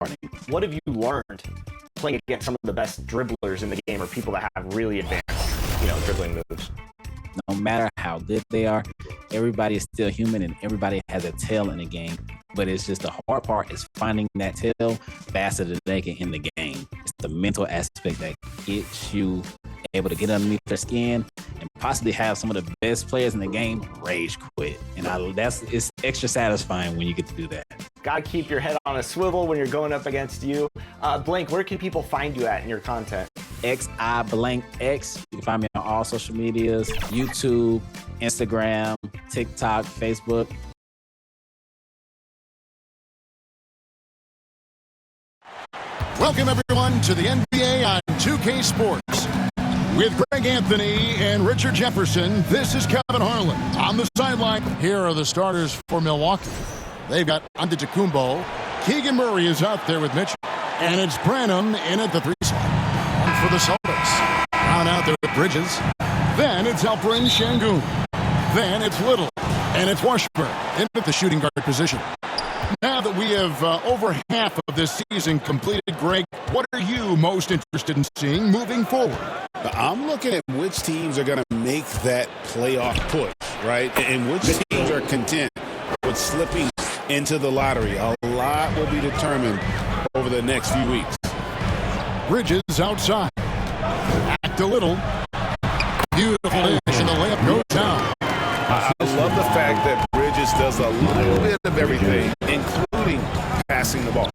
starting. What have you learned playing against some of the best dribblers in the game, or people that have really advanced, dribbling moves? No matter how good they are, everybody is still human and everybody has a tail in the game. But it's just the hard part is finding that tail faster than they can in the game. It's the mental aspect that gets you able to get underneath their skin and possibly have some of the best players in the game rage quit. And it's extra satisfying when you get to do that. Gotta keep your head on a swivel when you're going up against you. Blank, where can people find you at in your content? XI_X. You can find me on all social medias, YouTube, Instagram, TikTok, Facebook. Welcome, everyone, to the NBA on 2K Sports. With Greg Anthony and Richard Jefferson, this is Kevin Harlan. On the sideline, here are the starters for Milwaukee. They've got Antetokounmpo. Keegan Murray is out there with Mitchell. And it's Branham in at the 3 slot. And for the Celtics, Brown out there with Bridges. Then it's Alperen Sengun. Then it's Little. And it's Washburn in at the shooting guard position. Now that we have over half of this season completed, Greg, what are you most interested in seeing moving forward? I'm looking at which teams are going to make that playoff push, right? And which teams are content with slipping into the lottery. A lot will be determined over the next few weeks. Bridges outside. Back to Little. Beautiful dish, and the layup goes down. I love the fact that Bridges does a little bit of everything, including passing the ball.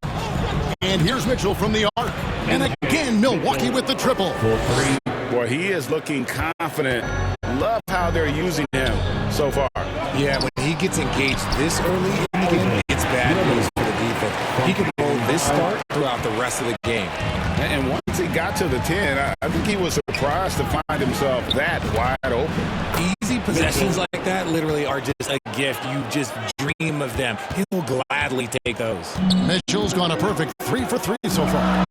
And here's Mitchell from the arc. And again, Milwaukee with the triple. Boy, he is looking confident. Love how they're using him so far. Yeah, when he gets engaged this early in the game, it's bad news for the defense. He can roll this start throughout the rest of the game. And once he got to the 10, I think he was surprised to find himself that wide open. Easy possessions like that literally are just a gift. You just dream of them. He'll gladly take those. Mitchell's gone a perfect 3 for 3 so far.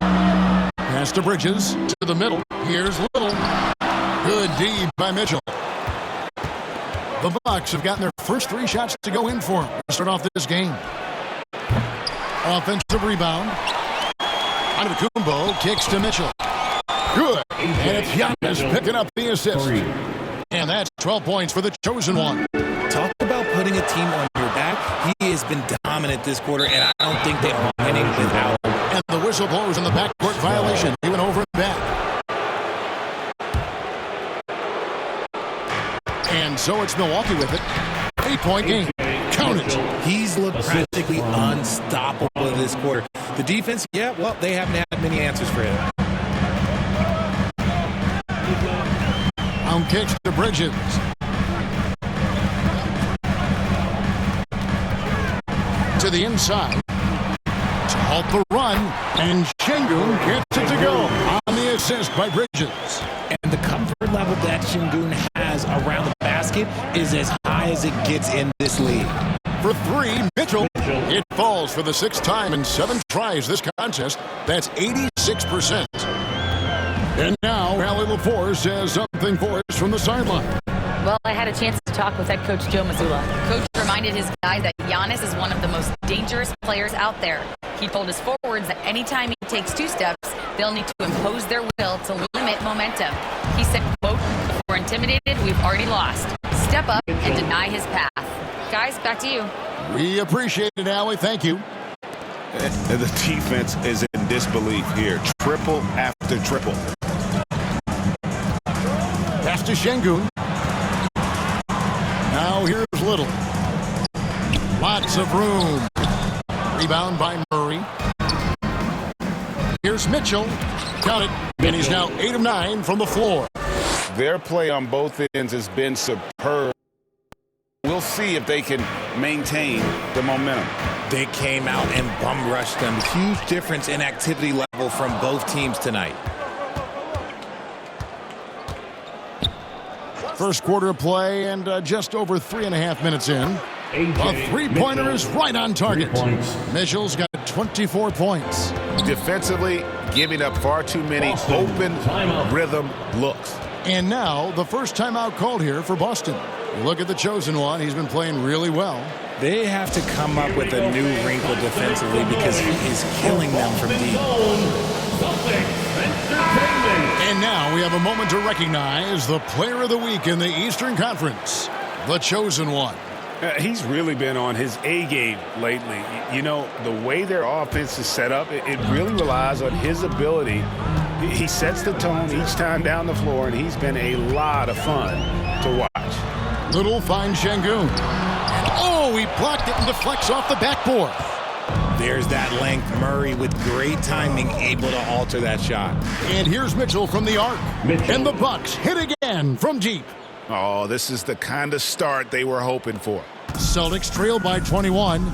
Pass to Bridges, to the middle. Here's Little. Good D by Mitchell. The Bucks have gotten their first 3 shots to go in for him to start off this game. Offensive rebound. Antetokounmpo kicks to Mitchell. Good. And it's Giannis picking up the assist. And that's 12 points for the chosen one. Talk about putting a team on your back. He has been dominant this quarter, and I don't think they are winning without him. And the whistle blows in the backcourt violation. He went over and back. And so it's Milwaukee with it. 8-point game. Count it. He's looked practically unstoppable this quarter. The defense, they haven't had many answers for him. On kicks to Bridges. To the inside. To halt the run. And Sengun gets it to go on the assist by Bridges. And the comfort level that Sengun has around the basket is as high as it gets in this league. For 3, Mitchell. It falls for the 6th time in 7 tries this contest. That's 86%. And now, Allie LaForce says something for us from the sideline. Well, I had a chance to talk with head coach Joe Mazzulla. Coach reminded his guys that Giannis is one of the most dangerous players out there. He told his forwards that anytime he takes 2 steps, they'll need to impose their will to limit momentum. He said, quote, "If we're intimidated, we've already lost. Step up and deny his path." Guys, back to you. We appreciate it, Allie. Thank you. And the defense is in disbelief here. Triple after triple. Pass to Sengun. Now here's Little. Lots of room. Rebound by Murray. Here's Mitchell. Got it. And he's now 8 of 9 from the floor. Their play on both ends has been superb. We'll see if they can maintain the momentum. They came out and bum rushed them. Huge difference in activity level from both teams tonight. First quarter of play and just over 3.5 minutes in. A 3-pointer is right on target. Mitchell's got 24 points. Defensively, giving up far too many open rhythm looks. And now the first timeout called here for Boston. You look at the chosen one. He's been playing really well. They have to come up with a new wrinkle defensively because he is killing them from deep. And now we have a moment to recognize the player of the week in the Eastern Conference, the chosen one. He's really been on his A game lately. You know, the way their offense is set up, it really relies on his ability. He sets the tone each time down the floor, and he's been a lot of fun to watch. Little finds Şengün. Oh, he blocked it and deflects off the backboard. There's that length. Murray with great timing, able to alter that shot. And here's Mitchell from the arc. And the Bucks hit again from deep. Oh, this is the kind of start they were hoping for. Celtics trail by 21.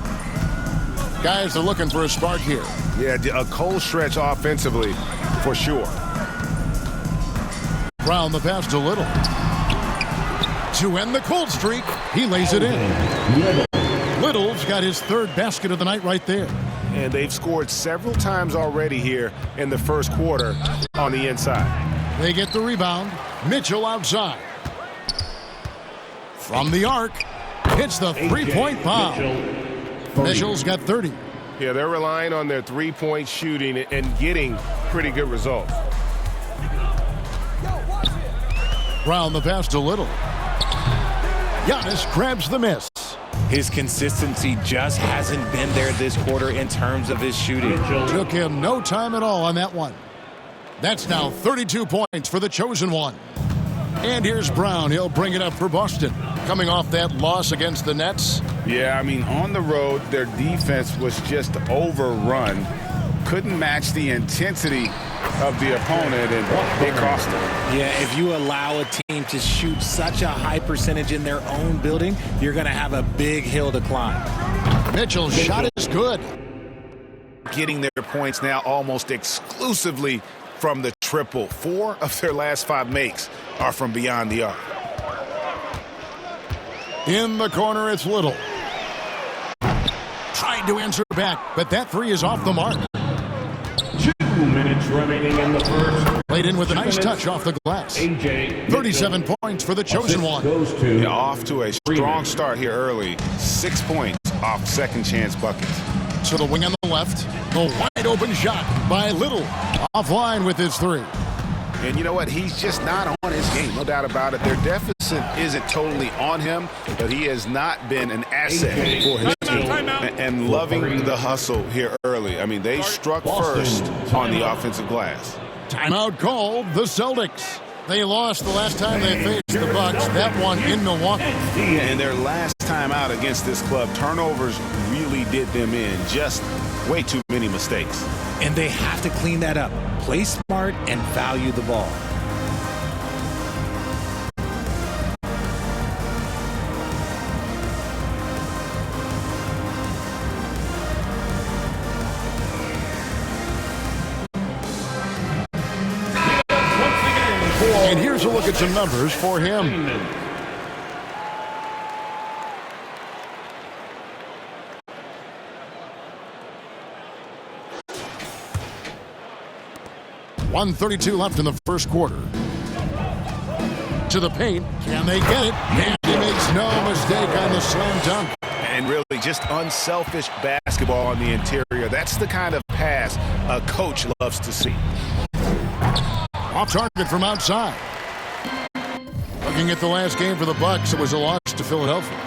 Guys are looking for a spark here. Yeah, a cold stretch offensively, for sure. Brown the pass to Little. To end the cold streak, he lays it in. Little's got his third basket of the night right there. And they've scored several times already here in the first quarter on the inside. They get the rebound. Mitchell outside. From the arc, hits the three-point bomb. Mitchell's got 30. Yeah, they're relying on their three-point shooting and getting pretty good results. Brown the pass to Little. Giannis grabs the miss. His consistency just hasn't been there this quarter in terms of his shooting. Took him no time at all on that one. That's now 32 points for the chosen one. And here's Brown. He'll bring it up for Boston. Coming off that loss against the Nets. Yeah, I mean, on the road, their defense was just overrun. Couldn't match the intensity of the opponent, and it cost them. Yeah, if you allow a team to shoot such a high percentage in their own building, you're going to have a big hill to climb. Mitchell's shot is good. Getting their points now almost exclusively from the triple. 4 of their last 5 makes are from beyond the arc. In the corner, it's Little. Tried to answer back, but that three is off the mark. 2 minutes remaining in the first. Played in with a nice touch off the glass. 37 points for the chosen one. Goes to Yeah, off to a strong start here early. 6 points off second chance buckets. To the wing on the left. The wide open shot by Little. Offline with his three. And you know what? He's just not on his game, no doubt about it. Their deficit isn't totally on him, but he has not been an asset for his team. And loving the hustle here early. I mean, they struck first on the offensive glass. Timeout called the Celtics. They lost the last time they faced the Bucks. That one in Milwaukee. And their last time out against this club, turnovers really did them in. Just way too many mistakes. And they have to clean that up. Play smart and value the ball. And here's a look at some numbers for him. .132 left in the first quarter. To the paint. Can they get it? And he makes no mistake on the slam dunk. And really just unselfish basketball on the interior. That's the kind of pass a coach loves to see. Off target from outside. Looking at the last game for the Bucks, it was a loss to Philadelphia.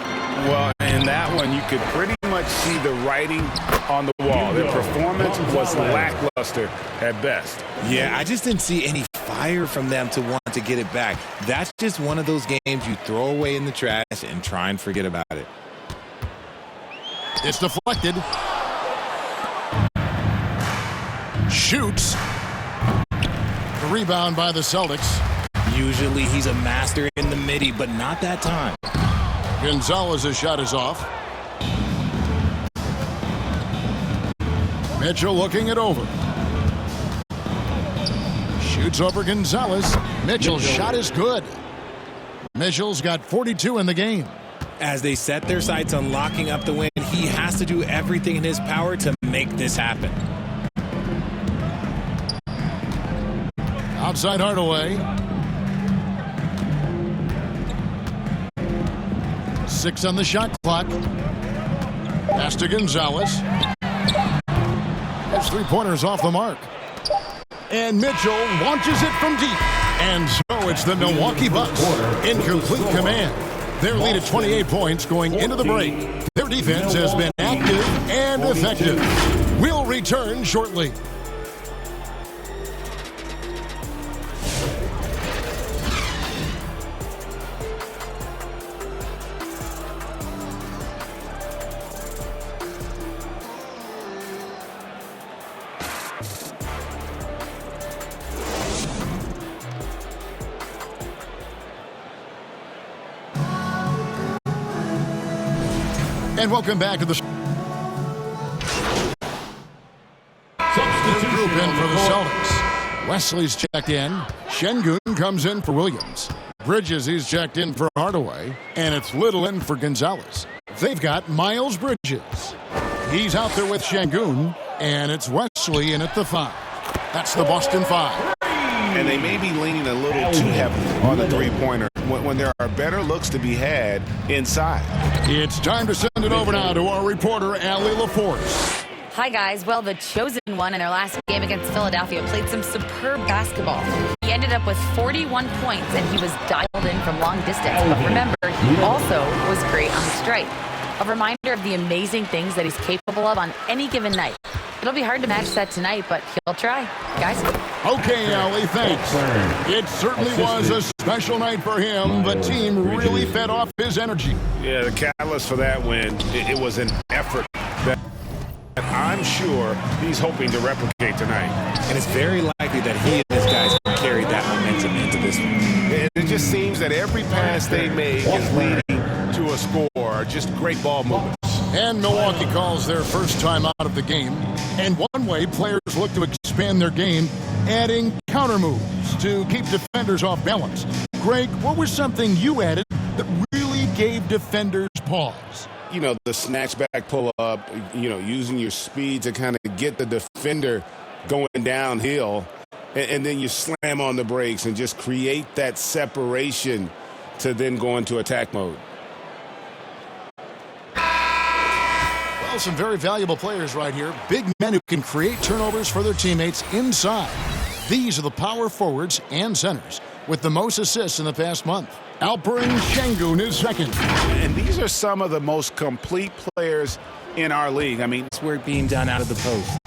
Well, in that one, you could pretty much see the writing on the wall. Their performance was lackluster at best. Yeah, I just didn't see any fire from them to want to get it back. That's just one of those games you throw away in the trash and try and forget about it. It's deflected. Shoots. The rebound by the Celtics. Usually he's a master in the midi, but not that time. Gonzalez's shot is off. Mitchell looking it over. Shoots over Gonzalez. Mitchell's shot is good. Mitchell's got 42 in the game. As they set their sights on locking up the win, he has to do everything in his power to make this happen. Outside Hardaway. 6 on the shot clock. Pass to Gonzalez. His three-pointer's off the mark. And Mitchell launches it from deep. And so it's the Milwaukee Bucks in complete command. Their lead at 28 points going into the break. Their defense has been active and effective. We'll return shortly. And welcome back to the group in for the Celtics. Wesley's checked in. Şengün comes in for Williams. Bridges, he's checked in for Hardaway. And it's Little in for Gonzalez. They've got Miles Bridges. He's out there with Şengün. And it's Wesley in at the 5. That's the Boston 5. And they may be leaning a little too heavily on the three-pointer when there are better looks to be had inside. It's time to send it over now to our reporter, Allie LaForce. Hi, guys. Well, the chosen one in their last game against Philadelphia played some superb basketball. He ended up with 41 points, and he was dialed in from long distance. But remember, he also was great on the strike. A reminder of the amazing things that he's capable of on any given night. It'll be hard to match that tonight, but he'll try. Guys? Okay, Allie, thanks. It certainly was a special night for him. The team really fed off his energy. Yeah, the catalyst for that win, it was an effort that I'm sure he's hoping to replicate tonight. And it's very likely that he and his guys carried that momentum into this one. It just seems that every pass they make is leading to a score. Just great ball movements. And Milwaukee calls their first time out of the game. And one way players look to expand their game, adding counter moves to keep defenders off balance. Greg, what was something you added that really gave defenders pause? You know, the snatch back pull up, using your speed to kind of get the defender going downhill. And then you slam on the brakes and just create that separation to then go into attack mode. Well, some very valuable players right here. Big men who can create turnovers for their teammates inside. These are the power forwards and centers with the most assists in the past month. Alperen Şengün is second. And these are some of the most complete players in our league. I mean, It's work being done out of the post.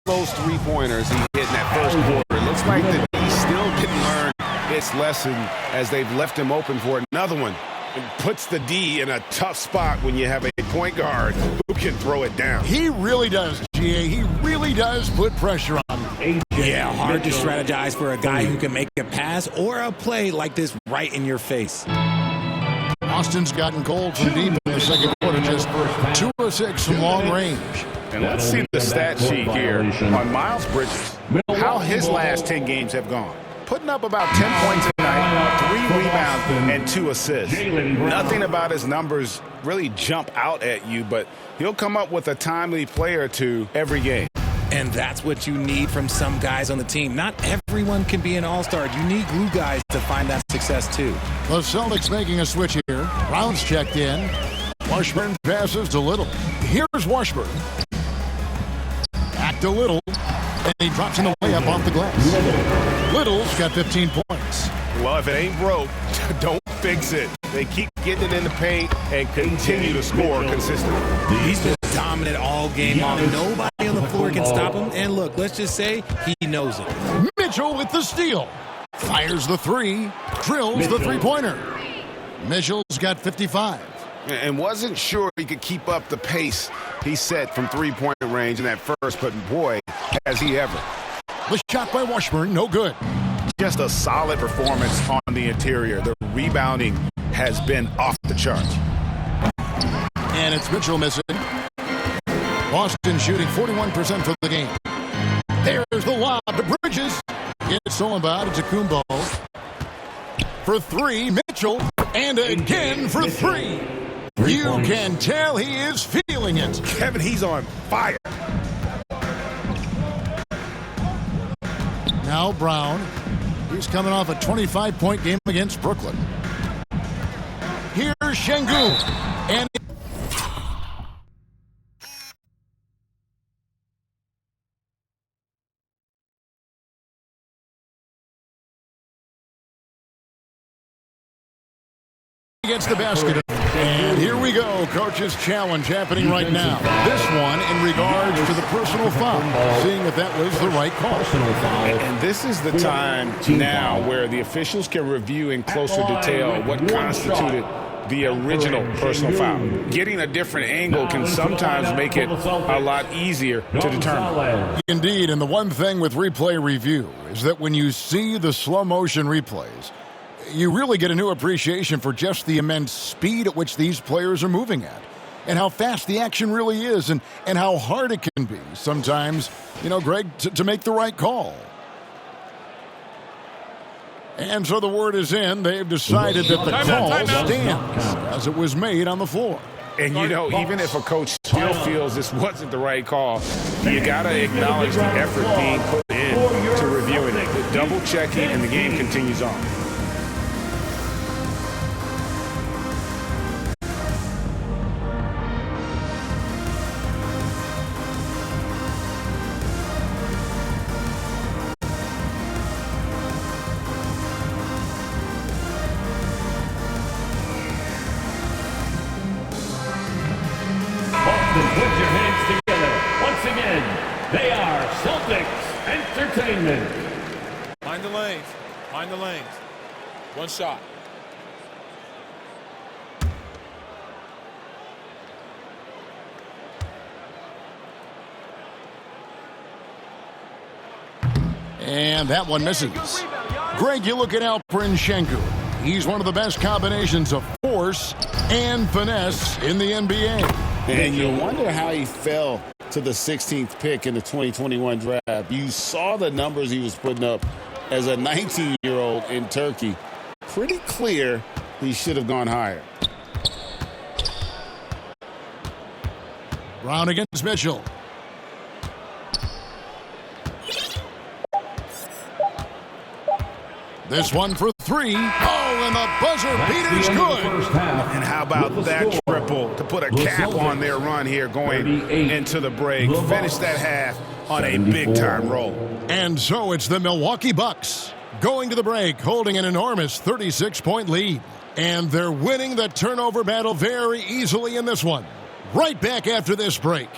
Those three-pointers he hit in that first quarter. It looks like that he still didn't learn its lesson as they've left him open for another one. It puts the D in a tough spot when you have a point guard who can throw it down. He really does, GA. He really does put pressure on him. Yeah, hard to strategize for a guy who can make a pass or a play like this right in your face. Austin's gotten cold from deep in the second quarter, just 2 of 6 from long range. And let's see the stat sheet here on Miles Bridges, how his last 10 games have gone. Putting up about 10 points a night, 3 rebounds, and 2 assists. Nothing about his numbers really jump out at you, but he'll come up with a timely play or two every game. And that's what you need from some guys on the team. Not everyone can be an all-star. You need glue guys to find that success too. The Celtics making a switch here. Brown's checked in. Washburn passes to Little. Here's Washburn. Back to Little. And he drops in the layup off the glass. Little's got 15 points. Well, if it ain't broke, don't fix it. They keep getting it in the paint and continue to score consistently. He's been dominant all game long. Nobody on the floor can stop him. And look, let's just say he knows it. Mitchell with the steal. Fires the 3. Drills the three-pointer. Mitchell's got 55. And wasn't sure he could keep up the pace he set from three-point range in that first, but boy, has he ever. The shot by Washburn, no good. Just a solid performance on the interior. The rebounding has been off the charts. And it's Mitchell missing. Boston shooting 41% for the game. There's the lob to Bridges. It's stolen by Kumbo. For 3, Mitchell. And again for 3. You can tell he is feeling it. Kevin, he's on fire. Now Brown. He's coming off a 25-point game against Brooklyn. Here's Şengün. And gets the basket. And here we go. Coach's challenge happening right now. This one in regards to the personal foul, seeing if that was the right call. And this is the time now where the officials can review in closer detail what constituted the original personal foul. Getting a different angle can sometimes make it a lot easier to determine. Indeed, and the one thing with replay review is that when you see the slow motion replays, you really get a new appreciation for just the immense speed at which these players are moving at, and how fast the action really is, and how hard it can be sometimes, Greg, to make the right call. And so the word is in. They've decided that the call stands as it was made on the floor. And, even if a coach still feels this wasn't the right call, you got to acknowledge the effort being put in to reviewing it, the double-checking, and the game continues on. Put your hands together. Once again, they are Celtics Entertainment. Mind the lanes. Mind the lanes. One shot. And that one misses. Greg, you look at Alperen Sengun. He's one of the best combinations of force and finesse in the NBA. And you wonder how he fell to the 16th pick in the 2021 draft. You saw the numbers he was putting up as a 19-year-old in Turkey. Pretty clear he should have gone higher. Brown against Mitchell. This one for three. Oh, and the buzzer beater's good. And how about that triple to put a cap on their run here going into the break. Finish that half on a big-time roll. And so it's the Milwaukee Bucks going to the break, holding an enormous 36-point lead. And they're winning the turnover battle very easily in this one. Right back after this break.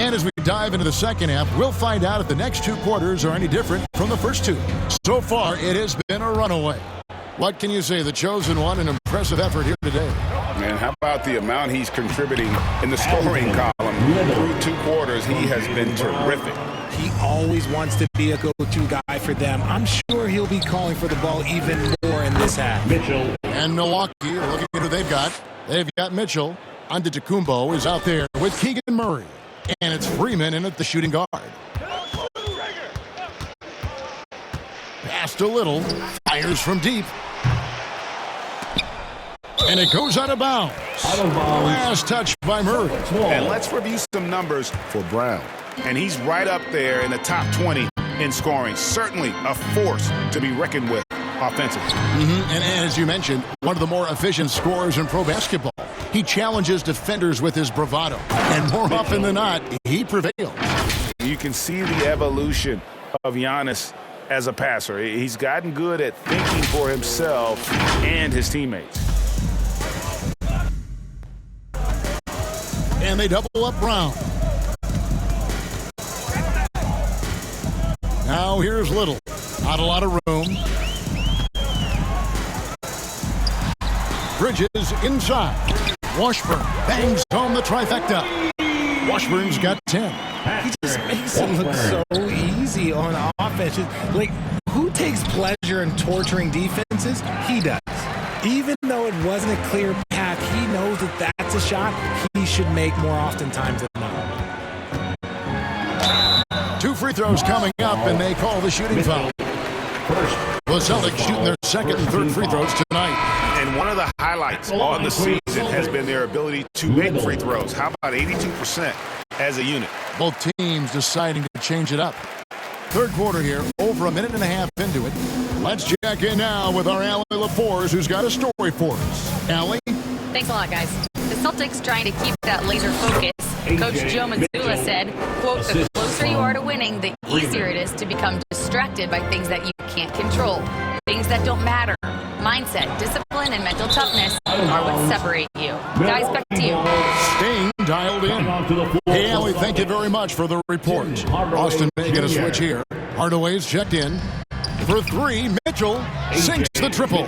And as we dive into the second half, we'll find out if the next two quarters are any different from the first two. So far, it has been a runaway. What can you say? The chosen one, an impressive effort here today. Man, how about the amount he's contributing in the scoring column? Through two quarters, he has been terrific. He always wants to be a go-to guy for them. I'm sure he'll be calling for the ball even more in this half. Mitchell. And Milwaukee, looking at who they've got. They've got Mitchell. Antetokounmpo is out there with Keegan Murray. And it's Freeman in at the shooting guard. Passed a little. Fires from deep. And it goes out of bounds. Last touch by Murray. And let's review some numbers for Brown. And he's right up there in the top 20 in scoring. Certainly a force to be reckoned with offensively. And as you mentioned, one of the more efficient scorers in pro basketball. He challenges defenders with his bravado. And more often than not, he prevails. You can see the evolution of Giannis as a passer. He's gotten good at thinking for himself and his teammates. And they double up Brown. Now here's Little. Not a lot of room. Bridges inside. Washburn bangs home the trifecta. Washburn's got 10. He just makes it look so easy on offense. Like, who takes pleasure in torturing defenses? He does. Even though it wasn't a clear path, he knows that that's a shot he should make more oftentimes than not. 2 free throws coming up, and they call the shooting foul. The Celtics shooting their second and third free throws tonight. And one of the highlights on the season has been their ability to make free throws. How about 82% as a unit? Both teams deciding to change it up. Third quarter here, over a minute and a half into it. Let's check in now with our Allie LaForce, who's got a story for us. Allie? Thanks a lot, guys. The Celtics trying to keep that laser focus. Coach Joe Mazzulla said, quote, the closer you are to winning, the easier it is to become distracted by things that you can't control, things that don't matter. Mindset, discipline, and mental toughness are what separate you. Guys, back to you. Staying dialed in. Hey, Allie, thank you very much for the report. Austin making a switch here. Hardaway's checked in. For 3, Mitchell sinks the triple.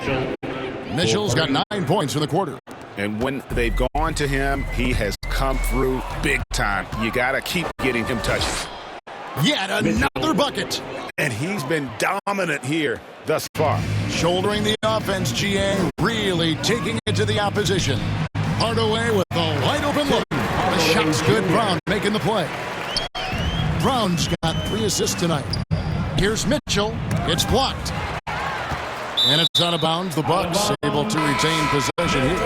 Mitchell's got 9 points in the quarter. And when they've gone to him, he has come through big time. You got to keep getting him touches. Yet another bucket. And he's been dominant here thus far. Shouldering the offense, GA, really taking it to the opposition. Hardaway with the wide open look. The shot's good. Brown making the play. Brown's got 3 assists tonight. Here's Mitchell. It's blocked. And it's out of bounds. The Bucks able to retain possession here.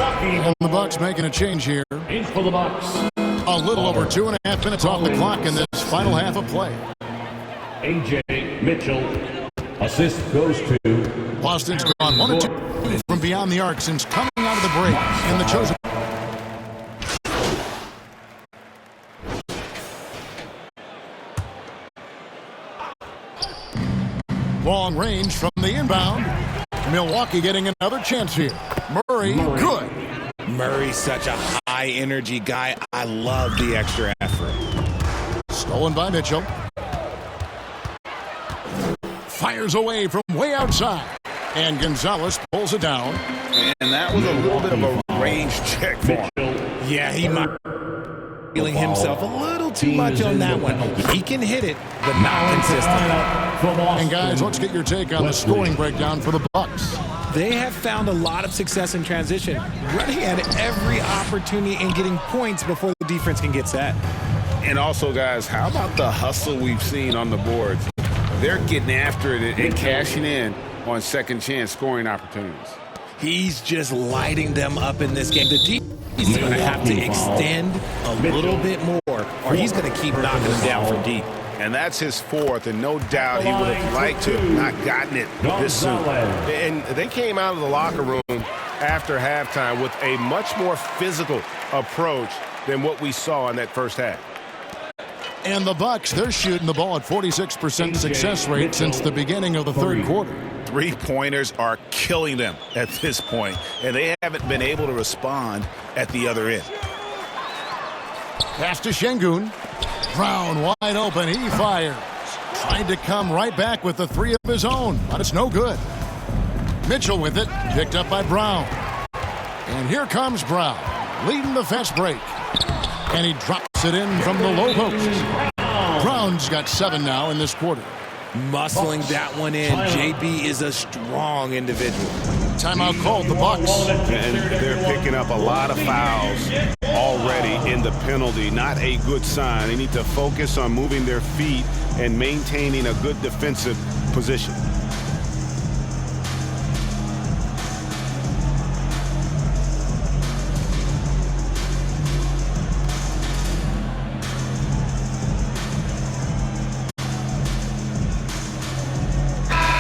And the Bucks making a change here. For the Bucks. A little over 2.5 minutes off the clock in this final half of play. A.J. Mitchell. Assist goes to Boston's gone 1 of 2 from beyond the arc since coming out of the break. And the chosen. Long range from the inbound. Milwaukee getting another chance here. Murray, good. Murray's such a high-energy guy. I love the extra effort. Stolen by Mitchell. Fires away from way outside. And Gonzalez pulls it down. And that was a little bit of a range check for him. Yeah, he might be feeling himself a little too much on that one. He can hit it, but not consistently. And guys, let's get your take on the scoring breakdown for the Bucks. They have found a lot of success in transition, running at every opportunity and getting points before the defense can get set. And also, guys, how about the hustle we've seen on the boards? They're getting after it and cashing in on second chance scoring opportunities. He's just lighting them up in this game. The defense is going to have to extend a little bit more, or he's going to keep knocking them down from deep. And that's his 4th, and no doubt he would have liked to have not gotten it this soon. And they came out of the locker room after halftime with a much more physical approach than what we saw in that first half. And the Bucks, they're shooting the ball at 46% success rate since the beginning of the third quarter. 3-pointers are killing them at this point, and they haven't been able to respond at the other end. Pass to Şengün. Brown wide open. He fires. Trying to come right back with the 3 of his own, but it's no good. Mitchell with it. Picked up by Brown. And here comes Brown, leading the fast break. And he drops it in from the low post. Brown's got 7 now in this quarter. Muscling that one in. JB is a strong individual. Timeout called, the Bucks. And they're picking up a lot of fouls already in the penalty. Not a good sign. They need to focus on moving their feet and maintaining a good defensive position.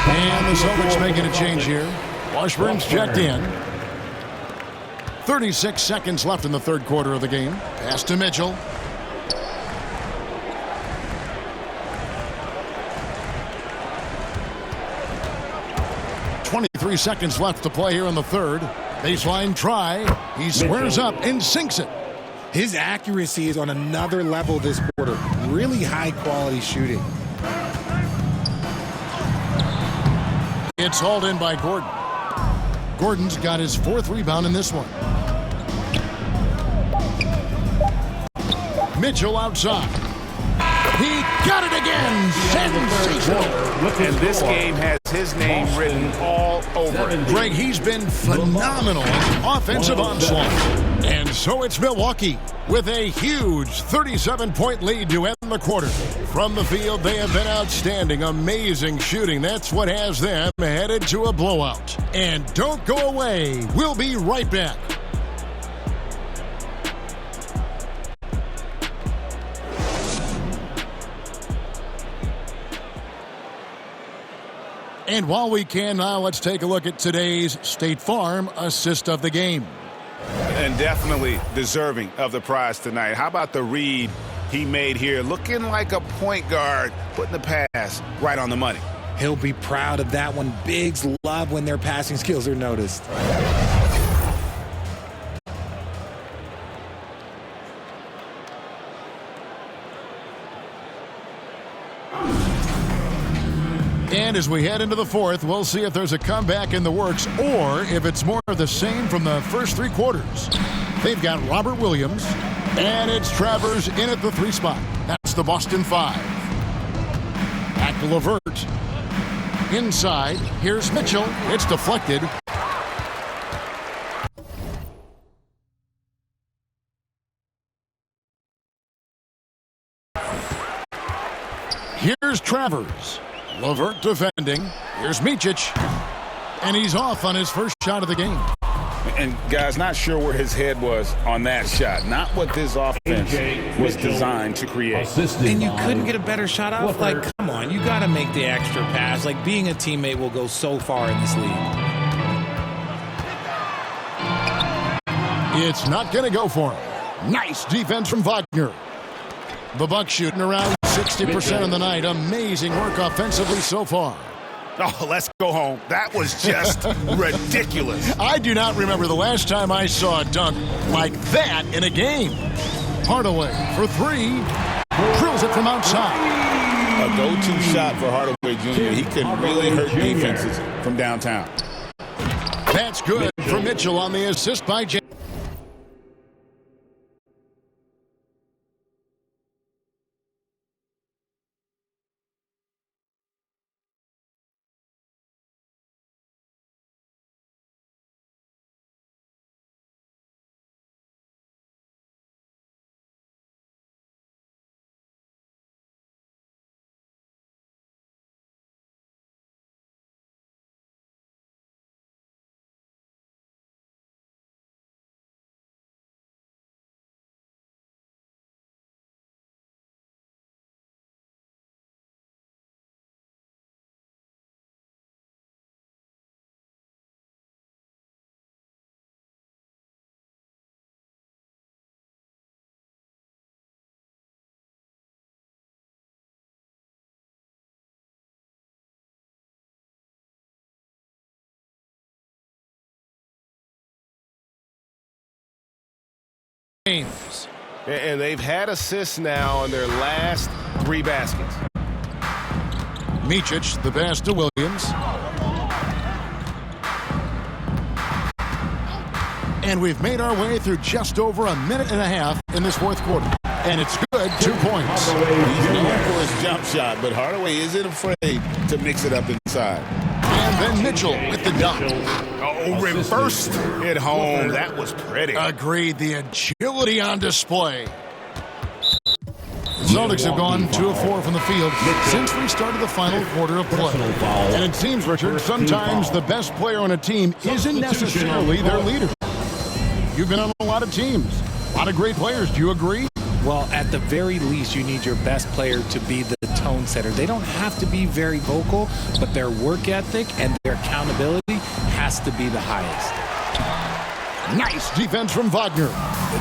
And the Celtics making a change here. Washburn's checked in. 36 seconds left in the third quarter of the game. Pass to Mitchell. .23 seconds left to play here in the third. Baseline try. He squares up and sinks it. His accuracy is on another level this quarter. Really high quality shooting. It's hauled in by Gordon. Gordon's got his 4th rebound in this one. Mitchell outside. He got it again. Sensational. And this game has his name written all over it. Greg, he's been phenomenal in offensive onslaught. And so it's Milwaukee with a huge 37-point lead to end the quarter. From the field, they have been outstanding. Amazing shooting. That's what has them headed to a blowout. And don't go away. We'll be right back. And while we can now, let's take a look at today's State Farm assist of the game. And definitely deserving of the prize tonight. How about the read he made here? Looking like a point guard, putting the pass right on the money. He'll be proud of that one. Bigs love when their passing skills are noticed. And as we head into the fourth, we'll see if there's a comeback in the works or if it's more of the same from the first three quarters. They've got Robert Williams, and it's Travers in at the 3 spot. That's the Boston 5. Back to LeVert. Inside, here's Mitchell. It's deflected. Here's Travers. LeVert defending. Here's Micic. And he's off on his first shot of the game. And, guys, not sure where his head was on that shot. Not what this offense was designed to create. And you couldn't get a better shot off? Like, come on, you got to make the extra pass. Like, being a teammate will go so far in this league. It's not going to go for him. Nice defense from Wagner. The Bucks shooting around 60% of the night. Amazing work offensively so far. Oh, let's go home. That was just ridiculous. I do not remember the last time I saw a dunk like that in a game. Hardaway for 3. Drills it from outside. A go-to shot for Hardaway Jr. He can really hurt defenses from downtown. That's good for Mitchell on the assist by James. And they've had assists now on their last 3 baskets. Micic, the pass to Williams. And we've made our way through just over a minute and a half in this fourth quarter. And it's good, 2 points. He's known for his jump shot, but Hardaway isn't afraid to mix it up inside. And then Mitchell with the dunk. Oh, reversed it home. That was pretty. Agreed. The agility on display. The Celtics have gone 2 of 4 from the field since we started the final quarter of play. And it seems, Richard, sometimes the best player on a team isn't necessarily their leader. You've been on a lot of teams, a lot of great players. Do you agree? Well, at the very least, you need your best player to be the tone setter. They don't have to be very vocal, but their work ethic and their accountability has to be the highest. Nice defense from Wagner.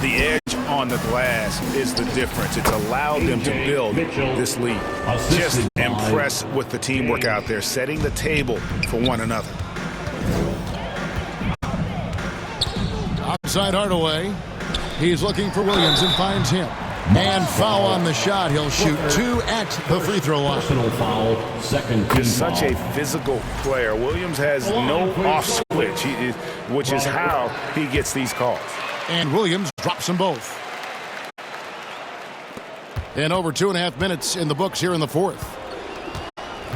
The edge on the glass is the difference. It's allowed them to build this lead. Just impressed with the teamwork out there, setting the table for one another. Outside Hardaway. He's looking for Williams and finds him. And foul on the shot. He'll shoot 2 at the free throw line. Personal foul, second team He's such foul. a physical player. Williams has no off switch, which is how he gets these calls. And Williams drops them both. And over 2.5 minutes in the books here in the fourth.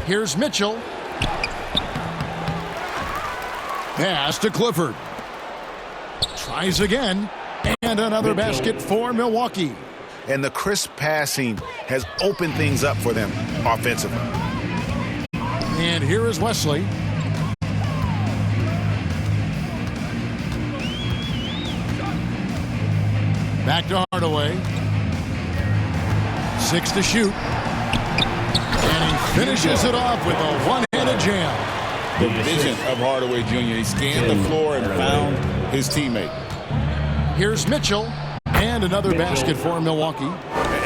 Here's Mitchell. Pass to Clifford. Tries again. And another basket for Milwaukee. And the crisp passing has opened things up for them offensively. And here is Wesley. Back to Hardaway. 6 to shoot. And he finishes it off with a one-handed jam. The vision of Hardaway Jr. He scanned the floor and found his teammate. Here's Mitchell. And another basket for Milwaukee.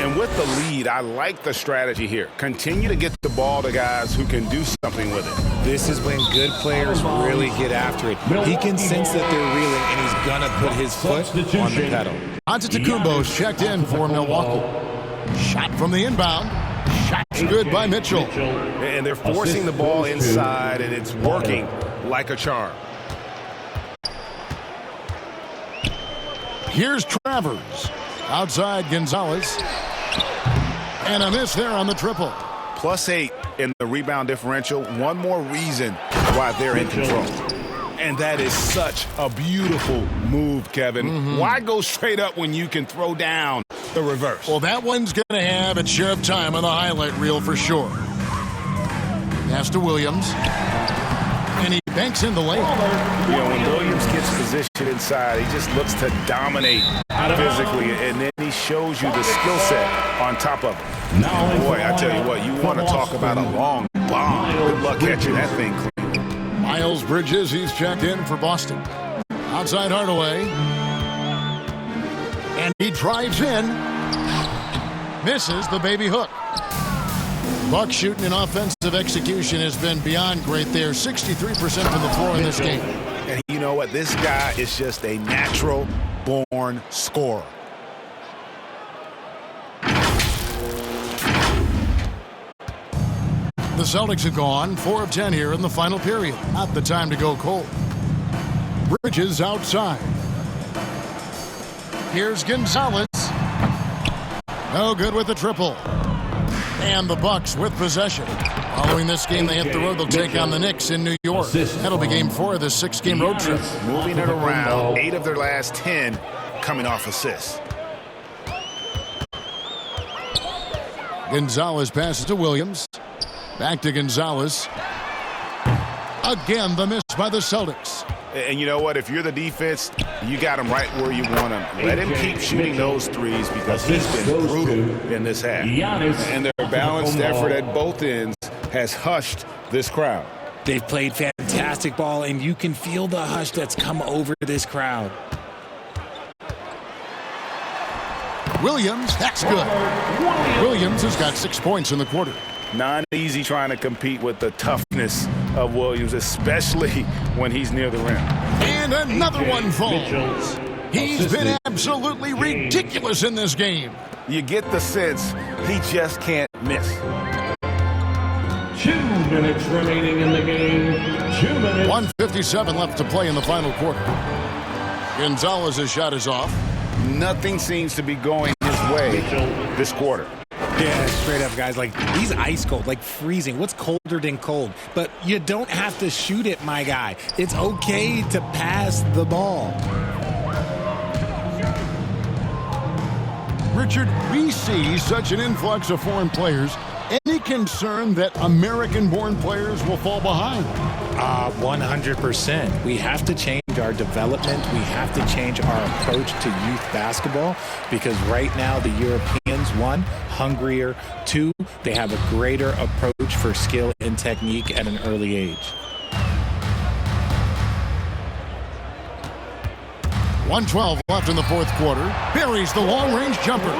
And with the lead, I like the strategy here. Continue to get the ball to guys who can do something with it. This is when good players really get after it. He can sense that they're reeling, and he's going to put his foot on the pedal. Antetokounmpo's checked in for Milwaukee. Shot from the inbound. Shot's good by Mitchell. And they're forcing the ball inside, and it's working like a charm. Here's Travers. Outside Gonzalez. And a miss there on the triple. +8 in the rebound differential. One more reason why they're in control. And that is such a beautiful move, Kevin. Why go straight up when you can throw down the reverse? Well, that one's going to have its share of time on the highlight reel for sure. Pass to Williams. And he banks in the layup. You know, when Williams gets positioned inside, he just looks to dominate physically, and then he shows you the skill set on top of it. Boy, I tell you what, you want to talk about a long bomb. Good luck catching that thing clean. Miles Bridges, he's checked in for Boston. Outside Hardaway. And he drives in. Misses the baby hook. Buck shooting and offensive execution has been beyond great there. 63% from the floor in this game. And you know what? This guy is just a natural-born scorer. The Celtics have gone 4 of 10 here in the final period. Not the time to go cold. Bridges outside. Here's Gonzalez. No good with the triple. And the Bucks with possession. Following this game, they hit the road. They'll take on the Knicks in New York. That'll be game 4 of this 6-game road trip. Moving it around, 8 of their last 10 coming off assists. Gonzalez passes to Williams. Back to Gonzalez. Again, the miss by the Celtics. And you know what? If you're the defense, you got him right where you want him. Let him keep shooting those threes because he's been brutal in this half. And their balanced effort at both ends has hushed this crowd. They've played fantastic ball, and you can feel the hush that's come over this crowd. Williams, that's good. Williams has got 6 points in the quarter. Not easy trying to compete with the toughness of Williams, especially when he's near the rim. And another one falls. He's been absolutely ridiculous in this game. You get the sense he just can't miss. 2 minutes remaining in the game. 2 minutes. 1:57 left to play in the final quarter. Gonzalez's shot is off. Nothing seems to be going his way this quarter. Yeah, straight up, guys. Like, he's ice cold, like freezing. What's colder than cold? But you don't have to shoot it, my guy. It's okay to pass the ball. Richard, we see such an influx of foreign players. Any concern that American-born players will fall behind? 100%. We have to change our development. We have to change our approach to youth basketball because right now the Europeans, 1, hungrier, 2, they have a greater approach for skill and technique at an early age. 1:12 left in the fourth quarter. Buries the long-range jumper.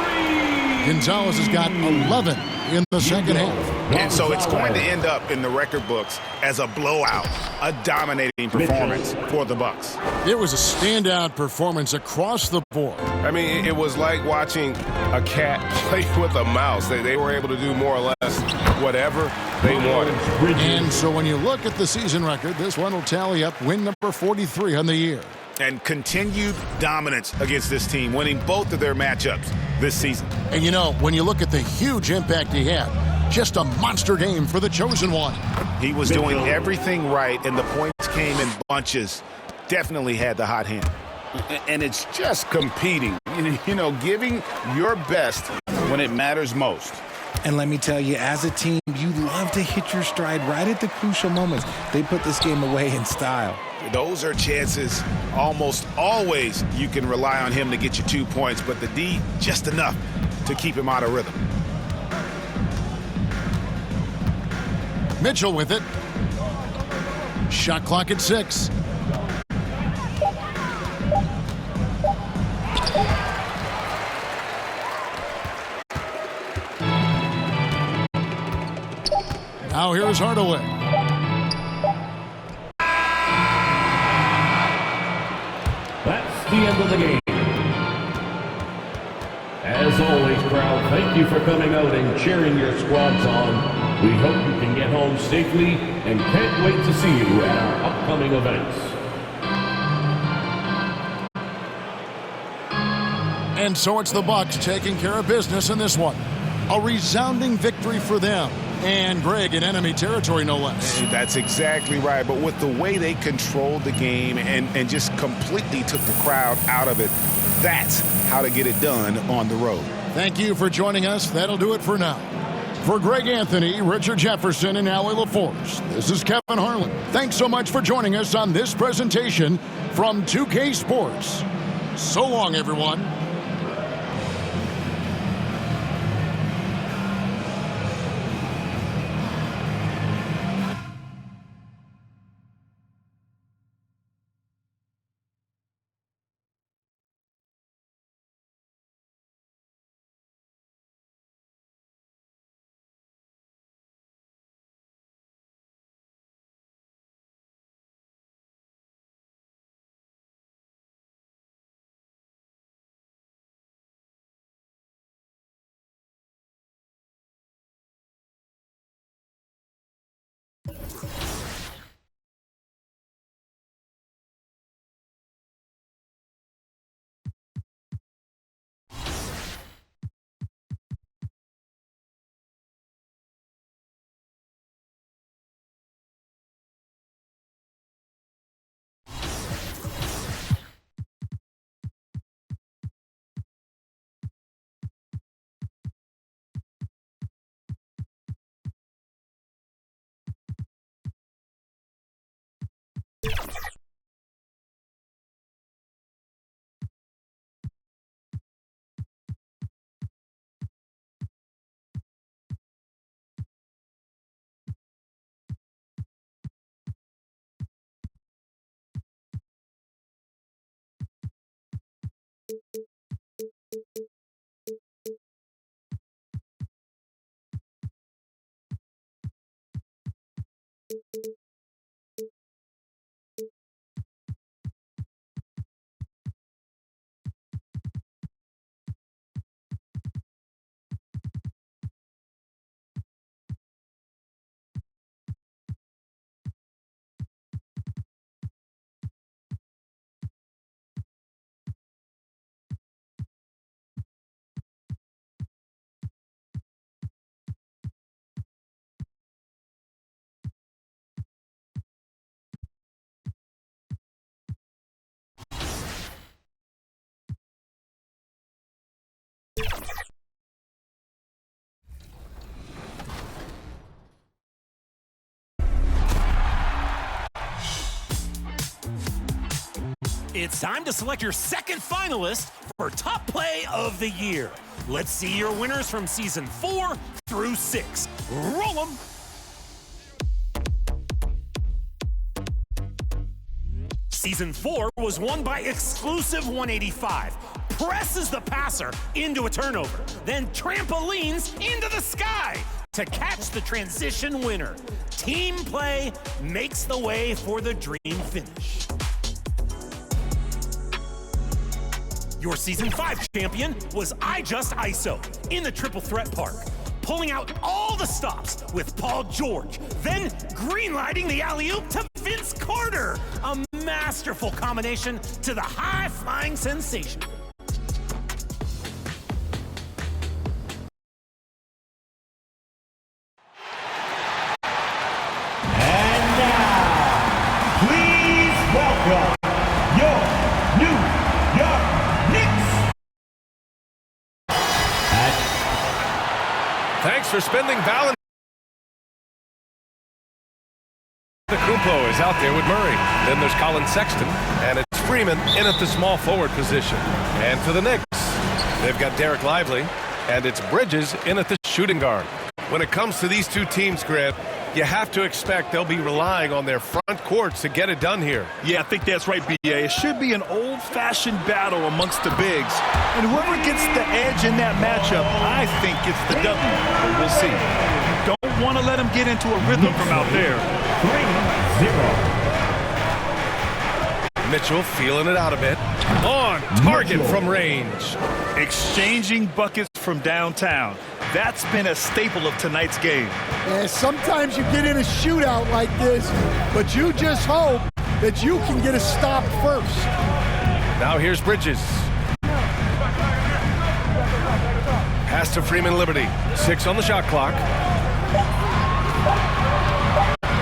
Gonzalez has got 11 in the second half. And so it's going to end up in the record books as a blowout, a dominating performance for the Bucks. It was a standout performance across the board. I mean, it was like watching a cat play with a mouse. They were able to do more or less whatever they wanted. And so when you look at the season record, this one will tally up win number 43 on the year. And continued dominance against this team, winning both of their matchups this season. And when you look at the huge impact he had, just a monster game for the chosen one. He was doing everything right, and the points came in bunches. Definitely had the hot hand. And it's just competing, giving your best when it matters most. And let me tell you, as a team, you love to hit your stride right at the crucial moments. They put this game away in style. Those are chances almost always you can rely on him to get you 2 points, but the D, just enough to keep him out of rhythm. Mitchell with it. Shot clock at 6. Now here's Hardaway. That's the end of the game. As always, crowd, thank you for coming out and cheering your squads on. We hope you can get home safely and can't wait to see you at our upcoming events. And so it's the Bucks taking care of business in this one. A resounding victory for them. And Greg in enemy territory, no less. That's exactly right. But with the way they controlled the game and just completely took the crowd out of it, that's how to get it done on the road. Thank you for joining us. That'll do it for now. For Greg Anthony, Richard Jefferson, and Allie LaForce, this is Kevin Harlan. Thanks so much for joining us on this presentation from 2K Sports. So long, everyone. It's time to select your second finalist for Top Play of the Year. Let's see your winners from Season 4 through 6. Roll them! Season 4 was won by Exclusive 185. Presses the passer into a turnover, then trampolines into the sky to catch the transition winner. Team play makes the way for the dream finish. Your Season 5 champion was I Just ISO in the Triple Threat Park, pulling out all the stops with Paul George, then greenlighting the alley-oop to Vince Carter. masterful combination to the high-flying sensation. And now, please welcome your New York Knicks. Thanks for spending balance. Kumpo is out there with Murray. Then there's Colin Sexton, and it's Freeman in at the small forward position. And for the Knicks, they've got Derek Lively, and it's Bridges in at the shooting guard. When it comes to these two teams, Grant, you have to expect they'll be relying on their front courts to get it done here. Yeah, I think that's right, B.A. It should be an old-fashioned battle amongst the bigs. And whoever gets the edge in that matchup, I think gets the W. But we'll see. You don't want to let them get into a rhythm from out there. 3-0. Mitchell feeling it out a bit. On target from range. Exchanging buckets from downtown. That's been a staple of tonight's game. Yeah, sometimes you get in a shootout like this, but you just hope that you can get a stop first. Now here's Bridges. Pass to Freeman Liberty. 6 on the shot clock.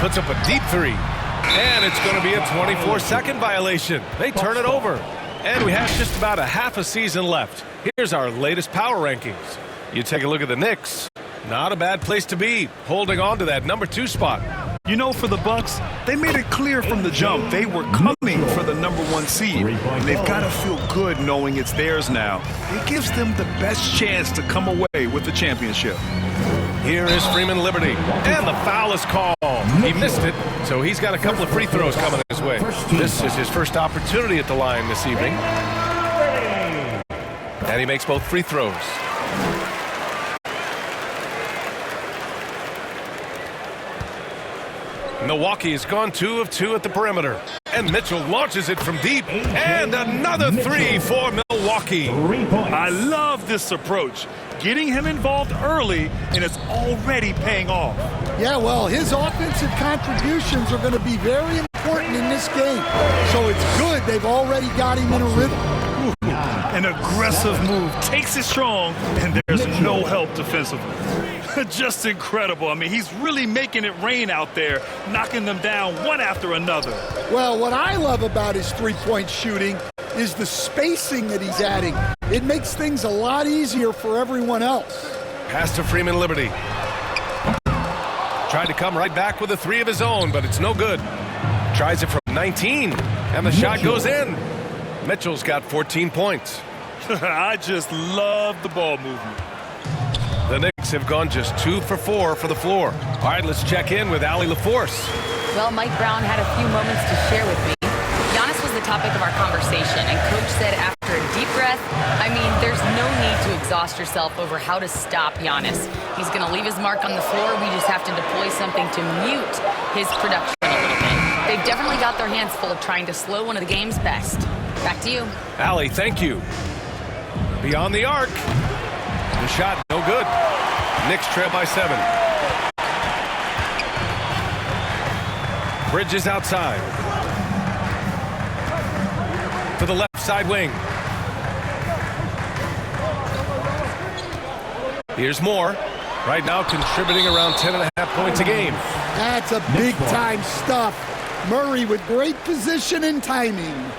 Puts up a deep three. And it's going to be a 24-second violation. They turn it over. And we have just about a half a season left. Here's our latest power rankings. You take a look at the Knicks. Not a bad place to be, holding on to that number 2 spot. You know, for the Bucks, they made it clear from the jump they were coming for the number 1 seed. And they've got to feel good knowing it's theirs now. It gives them the best chance to come away with the championship. Here is Freeman Liberty, and the foul is called. He missed it, so he's got a couple of free throws coming his way. This is his first opportunity at the line this evening. And he makes both free throws. Milwaukee has gone 2 of 2 at the perimeter. And Mitchell launches it from deep. And another 3 for Milwaukee. I love this approach. Getting him involved early, and it's already paying off. Yeah, well, his offensive contributions are going to be very important in this game. So it's good they've already got him in a rhythm. An aggressive move, takes it strong, and there's no help defensively. Just incredible. I mean, he's really making it rain out there, knocking them down one after another. Well, what I love about his three-point shooting is the spacing that he's adding. It makes things a lot easier for everyone else. Pass to Freeman Liberty. Tried to come right back with a 3 of his own, but it's no good. Tries it from 19, and the shot goes in. Mitchell's got 14 points. I just love the ball movement. The Knicks have gone just 2 for 4 for the floor. All right, let's check in with Allie LaForce. Well, Mike Brown had a few moments to share with me. Giannis was the topic of our conversation, and Coach said after a deep breath, I mean, there's no need to exhaust yourself over how to stop Giannis. He's going to leave his mark on the floor. We just have to deploy something to mute his production a little bit. They've definitely got their hands full trying to slow one of the game's best. Back to you. Allie, thank you. Beyond the arc. The shot, no good. Knicks trail by 7. Bridges outside. To the left side wing. Here's Moore. Right now contributing around 10.5 points a game. That's a big-time stuff. Murray with great position and timing.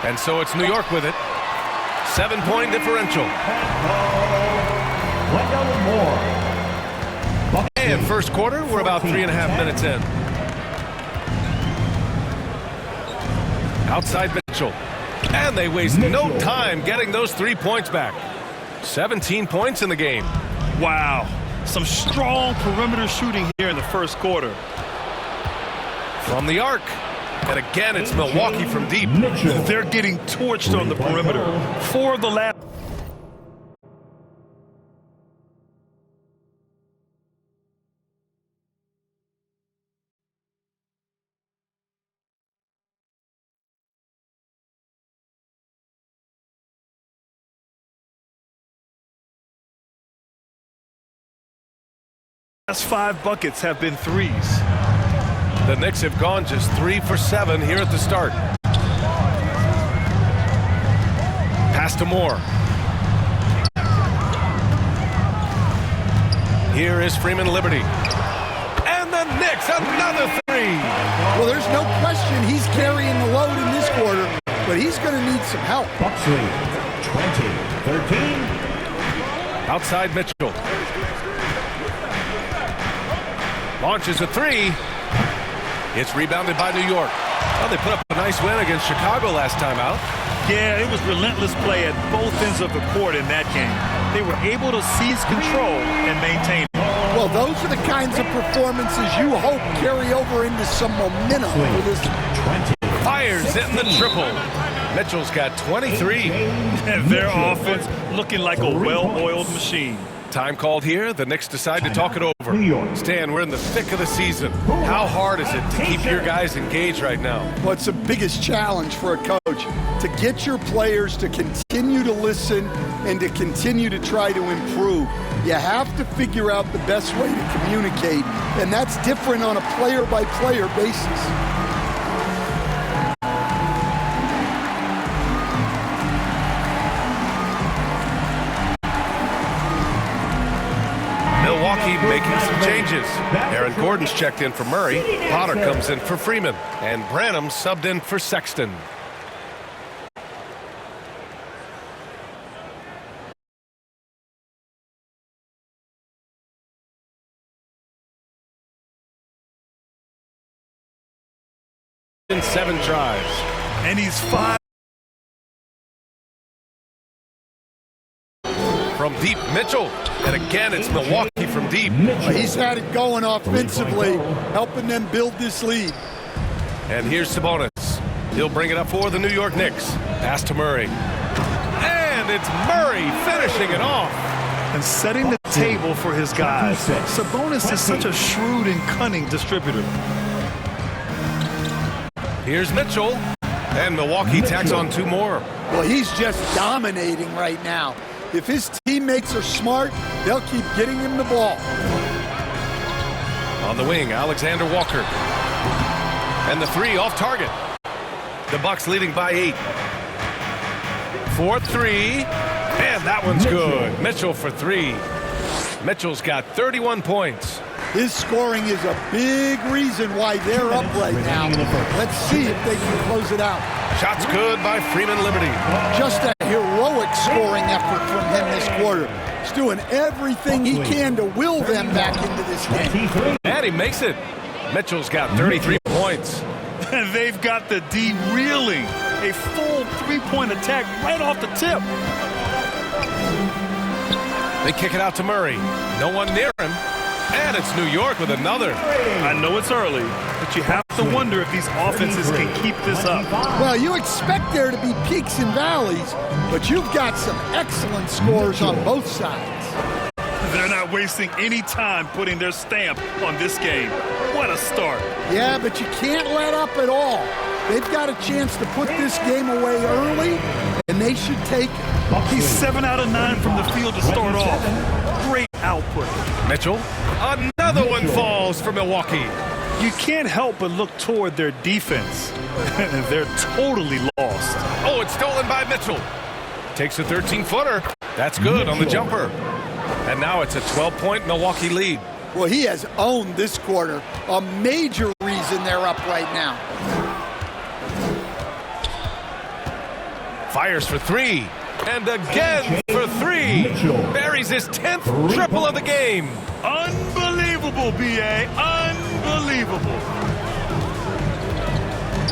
And so it's New York with it. 7-point differential. And first quarter, we're about 3.5 minutes in. Outside Mitchell. And they waste no time getting those 3 points back. 17 points in the game. Wow. Some strong perimeter shooting here in the first quarter. From the arc. And again, it's Milwaukee from deep. They're getting torched on the perimeter. 4 of the last last 5 buckets have been threes. The Knicks have gone just 3 for 7 here at the start. Pass to Moore. Here is Freeman Liberty. And the Knicks, another 3. Well, there's no question he's carrying the load in this quarter, but he's going to need some help. Bucks lead, 20-13. Outside Mitchell. Launches a 3. It's rebounded by New York. Well, they put up a nice win against Chicago last time out. Yeah, it was relentless play at both ends of the court in that game. They were able to seize control and maintain it. Well, those are the kinds of performances you hope carry over into some momentum for this. Fires in the triple. Mitchell's got 23. And their offense looking like a well-oiled machine. Time called here. The Knicks decide to talk it over. Stan, we're in the thick of the season. How hard is it to keep your guys engaged right now? Well, it's the biggest challenge for a coach, to get your players to continue to listen and to continue to try to improve. You have to figure out the best way to communicate, and that's different on a player-by-player basis. Milwaukee making some changes. Aaron Gordon's checked in for Murray. Potter comes in for Freeman. And Branham subbed in for Sexton. In 7 tries. And he's 5. From deep, Mitchell. And again, it's Milwaukee from deep. He's had it going offensively, helping them build this lead. And here's Sabonis. He'll bring it up for the New York Knicks. Pass to Murray. And it's Murray finishing it off. And setting the table for his guys. Sabonis is such a shrewd and cunning distributor. Here's Mitchell. And Milwaukee tacks on 2 more. Well, he's just dominating right now. If his teammates are smart, they'll keep getting him the ball. On the wing, Alexander Walker. And the 3 off target. The Bucks leading by 8. 4-3. And that one's good. Mitchell for 3. Mitchell's got 31 points. His scoring is a big reason why they're up right now. Let's see if they can close it out. Shots good by Freeman Liberty. Just a heroic scoring effort from him this quarter. He's doing everything he can to will them back into this game. And he makes it. Mitchell's got 33 points. And they've got the D reeling. A full 3-point attack right off the tip. They kick it out to Murray. No one near him. And it's New York with another. I know it's early, but you have to wonder if these offenses can keep this up. Well, you expect there to be peaks and valleys, but you've got some excellent scores on both sides. They're not wasting any time putting their stamp on this game. What a start. Yeah, but you can't let up at all. They've got a chance to put this game away early, and they should take it. He's 7 out of 9 from the field to start off. Great output. Mitchell, another one falls for Milwaukee. You can't help but look toward their defense. They're totally lost. Oh, it's stolen by Mitchell. Takes a 13-footer. That's good on the jumper. And now it's a 12-point Milwaukee lead. Well, he has owned this quarter. A major reason they're up right now. Fires for 3. And again for 3. Buries his 10th triple of the game. Unbelievable, B.A. Unbelievable.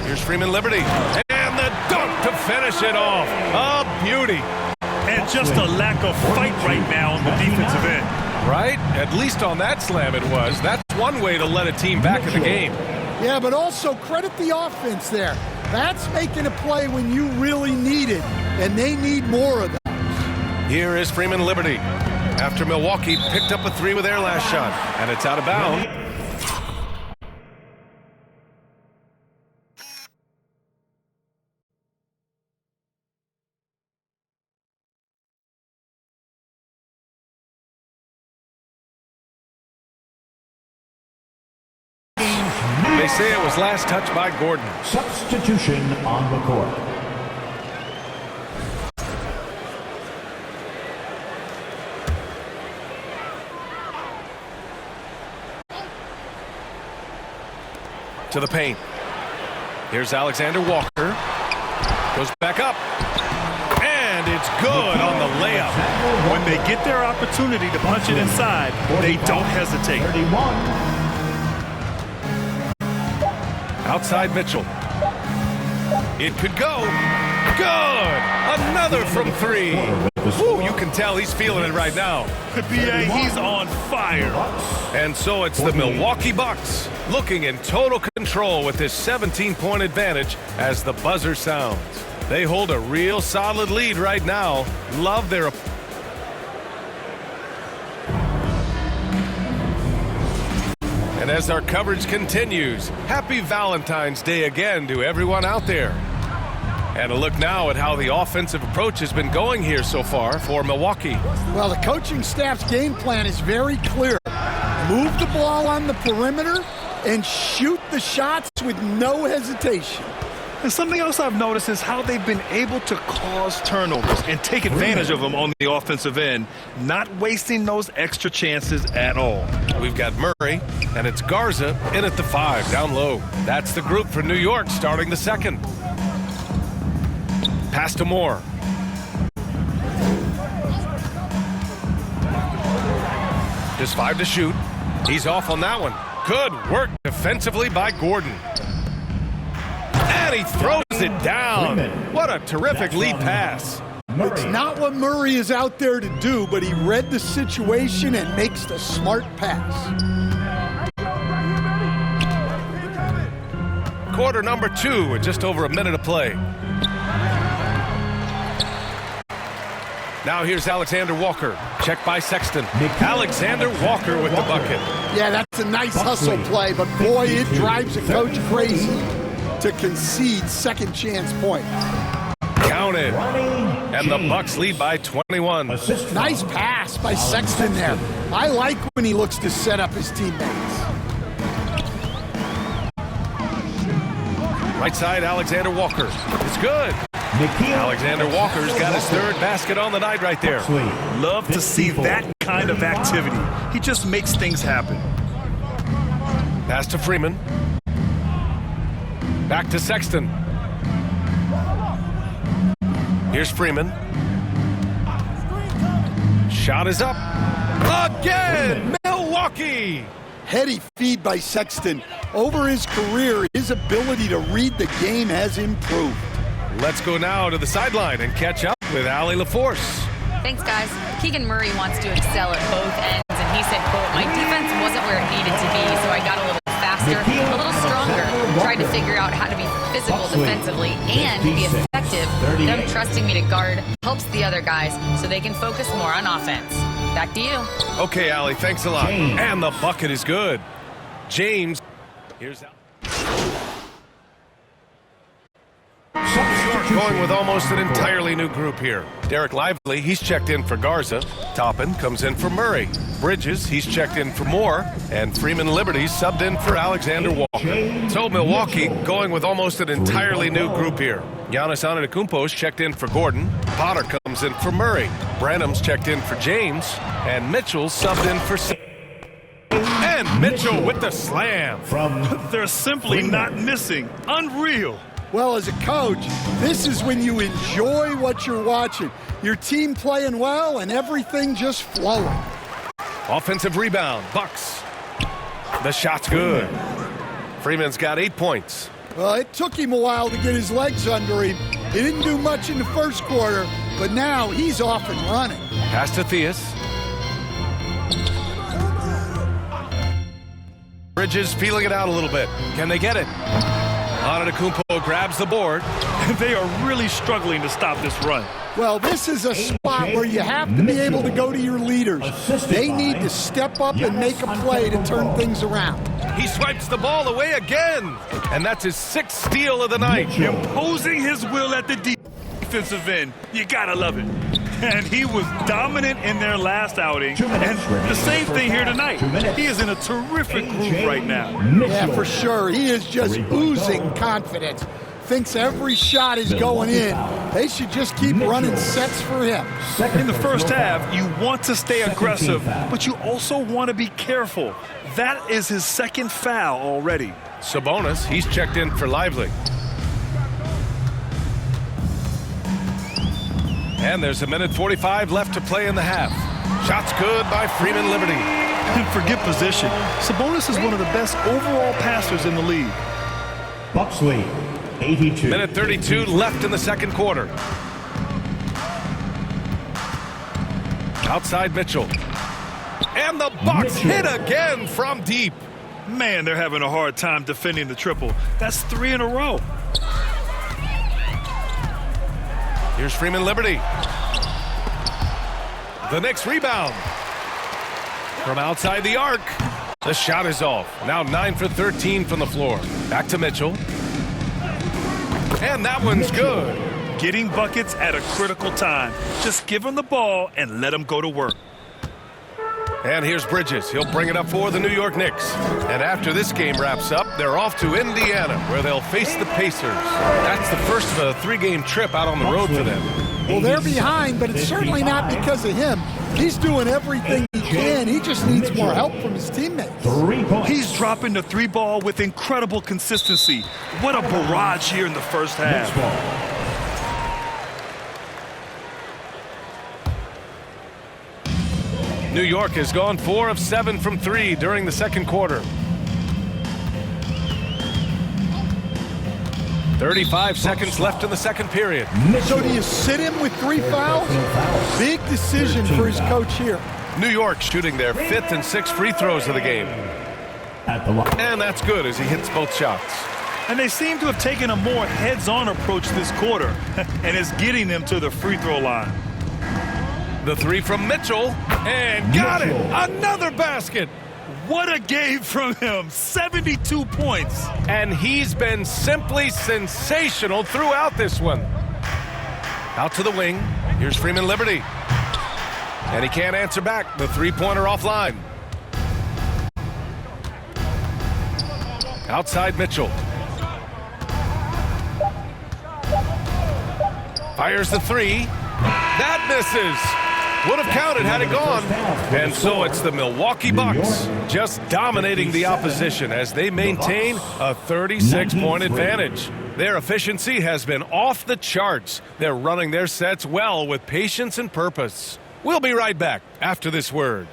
Here's Freeman Liberty. And the dunk to finish it off. A beauty. And just a lack of fight right now on the defensive end. Right? At least on that slam it was. That's one way to let a team back in the game. Yeah, but also credit the offense there. That's making a play when you really need it, and they need more of that. Here is Freeman Liberty. After Milwaukee picked up a 3 with their last shot, and it's out of bounds. They say it was last touched by Gordon. Substitution on the court. To the paint. Here's Alexander Walker. Goes back up. And it's good on the layup. When they get their opportunity to punch it inside, they don't hesitate. Outside Mitchell. It could go. Good. Another from three. Ooh, you can tell he's feeling it right now. BA, he's on fire. And so it's the Milwaukee Bucks looking in total control with this 17-point advantage as the buzzer sounds. They hold a real solid lead right now. Love their... And as our coverage continues, happy Valentine's Day again to everyone out there. And a look now at how the offensive approach has been going here so far for Milwaukee. Well, the coaching staff's game plan is very clear. Move the ball on the perimeter and shoot the shots with no hesitation. And something else I've noticed is how they've been able to cause turnovers and take advantage of them on the offensive end, not wasting those extra chances at all. We've got Murray, and it's Garza in at the 5, down low. That's the group for New York starting the second. Pass to Moore. Just 5 to shoot. He's off on that one. Good work defensively by Gordon. And he throws it down. What a terrific lead pass. It's not what Murray is out there to do, but he read the situation and makes the smart pass. Quarter number 2 with just over a minute of play. Now here's Alexander Walker. Check by Sexton. Alexander Walker with the bucket. Yeah, that's a nice hustle play, but boy, it drives a coach crazy to concede second chance point. Counted. And the Bucks lead by 21. Nice pass by Sexton there. I like when he looks to set up his teammates. Right side, Alexander Walker. It's good. Alexander Walker's got his third basket on the night right there. Love to see that kind of activity. He just makes things happen. Pass to Freeman. Back to Sexton. Here's Freeman. Shot is up. Again! Milwaukee! Heady feed by Sexton. Over his career, his ability to read the game has improved. Let's go now to the sideline and catch up with Allie LaForce. Thanks, guys. Keegan Murray wants to excel at both ends, and he said, quote, "My defense wasn't where it needed to be, so I got a little faster, a little stronger, tried to figure out how to be physical defensively and be effective. Them trusting me to guard helps the other guys so they can focus more on offense." Back to you. Okay, Allie, thanks a lot. And the bucket is good. James, here's going with almost an entirely new group here. Derek Lively, he's checked in for Garza. Toppin comes in for Murray. Bridges, he's checked in for Moore. And Freeman Liberty's subbed in for Alexander Walker. So Milwaukee going with almost an entirely new group here. Giannis Antetokounmpo's checked in for Gordon. Potter comes in for Murray. Branham's checked in for James. And Mitchell's subbed in for... And Mitchell with the slam. They're simply not missing. Unreal. Well, as a coach, this is when you enjoy what you're watching. Your team playing well and everything just flowing. Offensive rebound, Bucks. The shot's good. Freeman's got 8 points. Well, it took him a while to get his legs under him. He didn't do much in the first quarter, but now he's off and running. Pass to Theus. Bridges feeling it out a little bit. Can they get it? Antetokounmpo grabs the board. They are really struggling to stop this run. Well, this is a spot where you have to be able to go to your leaders. They need to step up and make a play to turn things around. He swipes the ball away again. And that's his 6th steal of the night. Imposing his will at the defensive end. You gotta love it. And he was dominant in their last outing. And the same thing here tonight. He is in a terrific groove right now. Yeah, for sure. He is just oozing confidence. Thinks every shot is going in. They should just keep running sets for him. In the first half, you want to stay aggressive, but you also want to be careful. That is his second foul already. Sabonis, he's checked in for Lively. And there's 1:45 left to play in the half. Shots good by Freeman Liberty. And forget position. Sabonis is one of the best overall passers in the league. Bucks lead, 82. 1:32 left in the second quarter. Outside Mitchell. And the Bucks hit again from deep. Man, they're having a hard time defending the triple. That's 3 in a row. Here's Freeman Liberty. The Knicks rebound. From outside the arc. The shot is off. Now 9 for 13 from the floor. Back to Mitchell. And that one's good. Getting buckets at a critical time. Just give him the ball and let him go to work. And here's Bridges. He'll bring it up for the New York Knicks. And after this game wraps up, they're off to Indiana, where they'll face the Pacers. That's the first of a 3-game trip out on the road for them. Well, they're behind, but it's certainly not because of him. He's doing everything he can. He just needs more help from his teammates. He's dropping the 3 ball with incredible consistency. What a barrage here in the first half. New York has gone 4 of 7 from 3 during the second quarter. 35 seconds left in the second period. So do you sit him with 3 fouls? Big decision for his coach here. New York shooting their 5th and 6th free throws of the game. And that's good as he hits both shots. And they seem to have taken a more heads-on approach this quarter, and it's getting them to the free throw line. The 3 from Mitchell, and got it! Another basket! What a game from him, 72 points. And he's been simply sensational throughout this one. Out to the wing, here's Freeman Liberty. And he can't answer back, the 3-pointer offline. Outside Mitchell. Fires the 3, that misses! Would have counted had it gone. And so it's the Milwaukee Bucks just dominating the opposition as they maintain a 36-point advantage. Their efficiency has been off the charts. They're running their sets well with patience and purpose. We'll be right back after this word.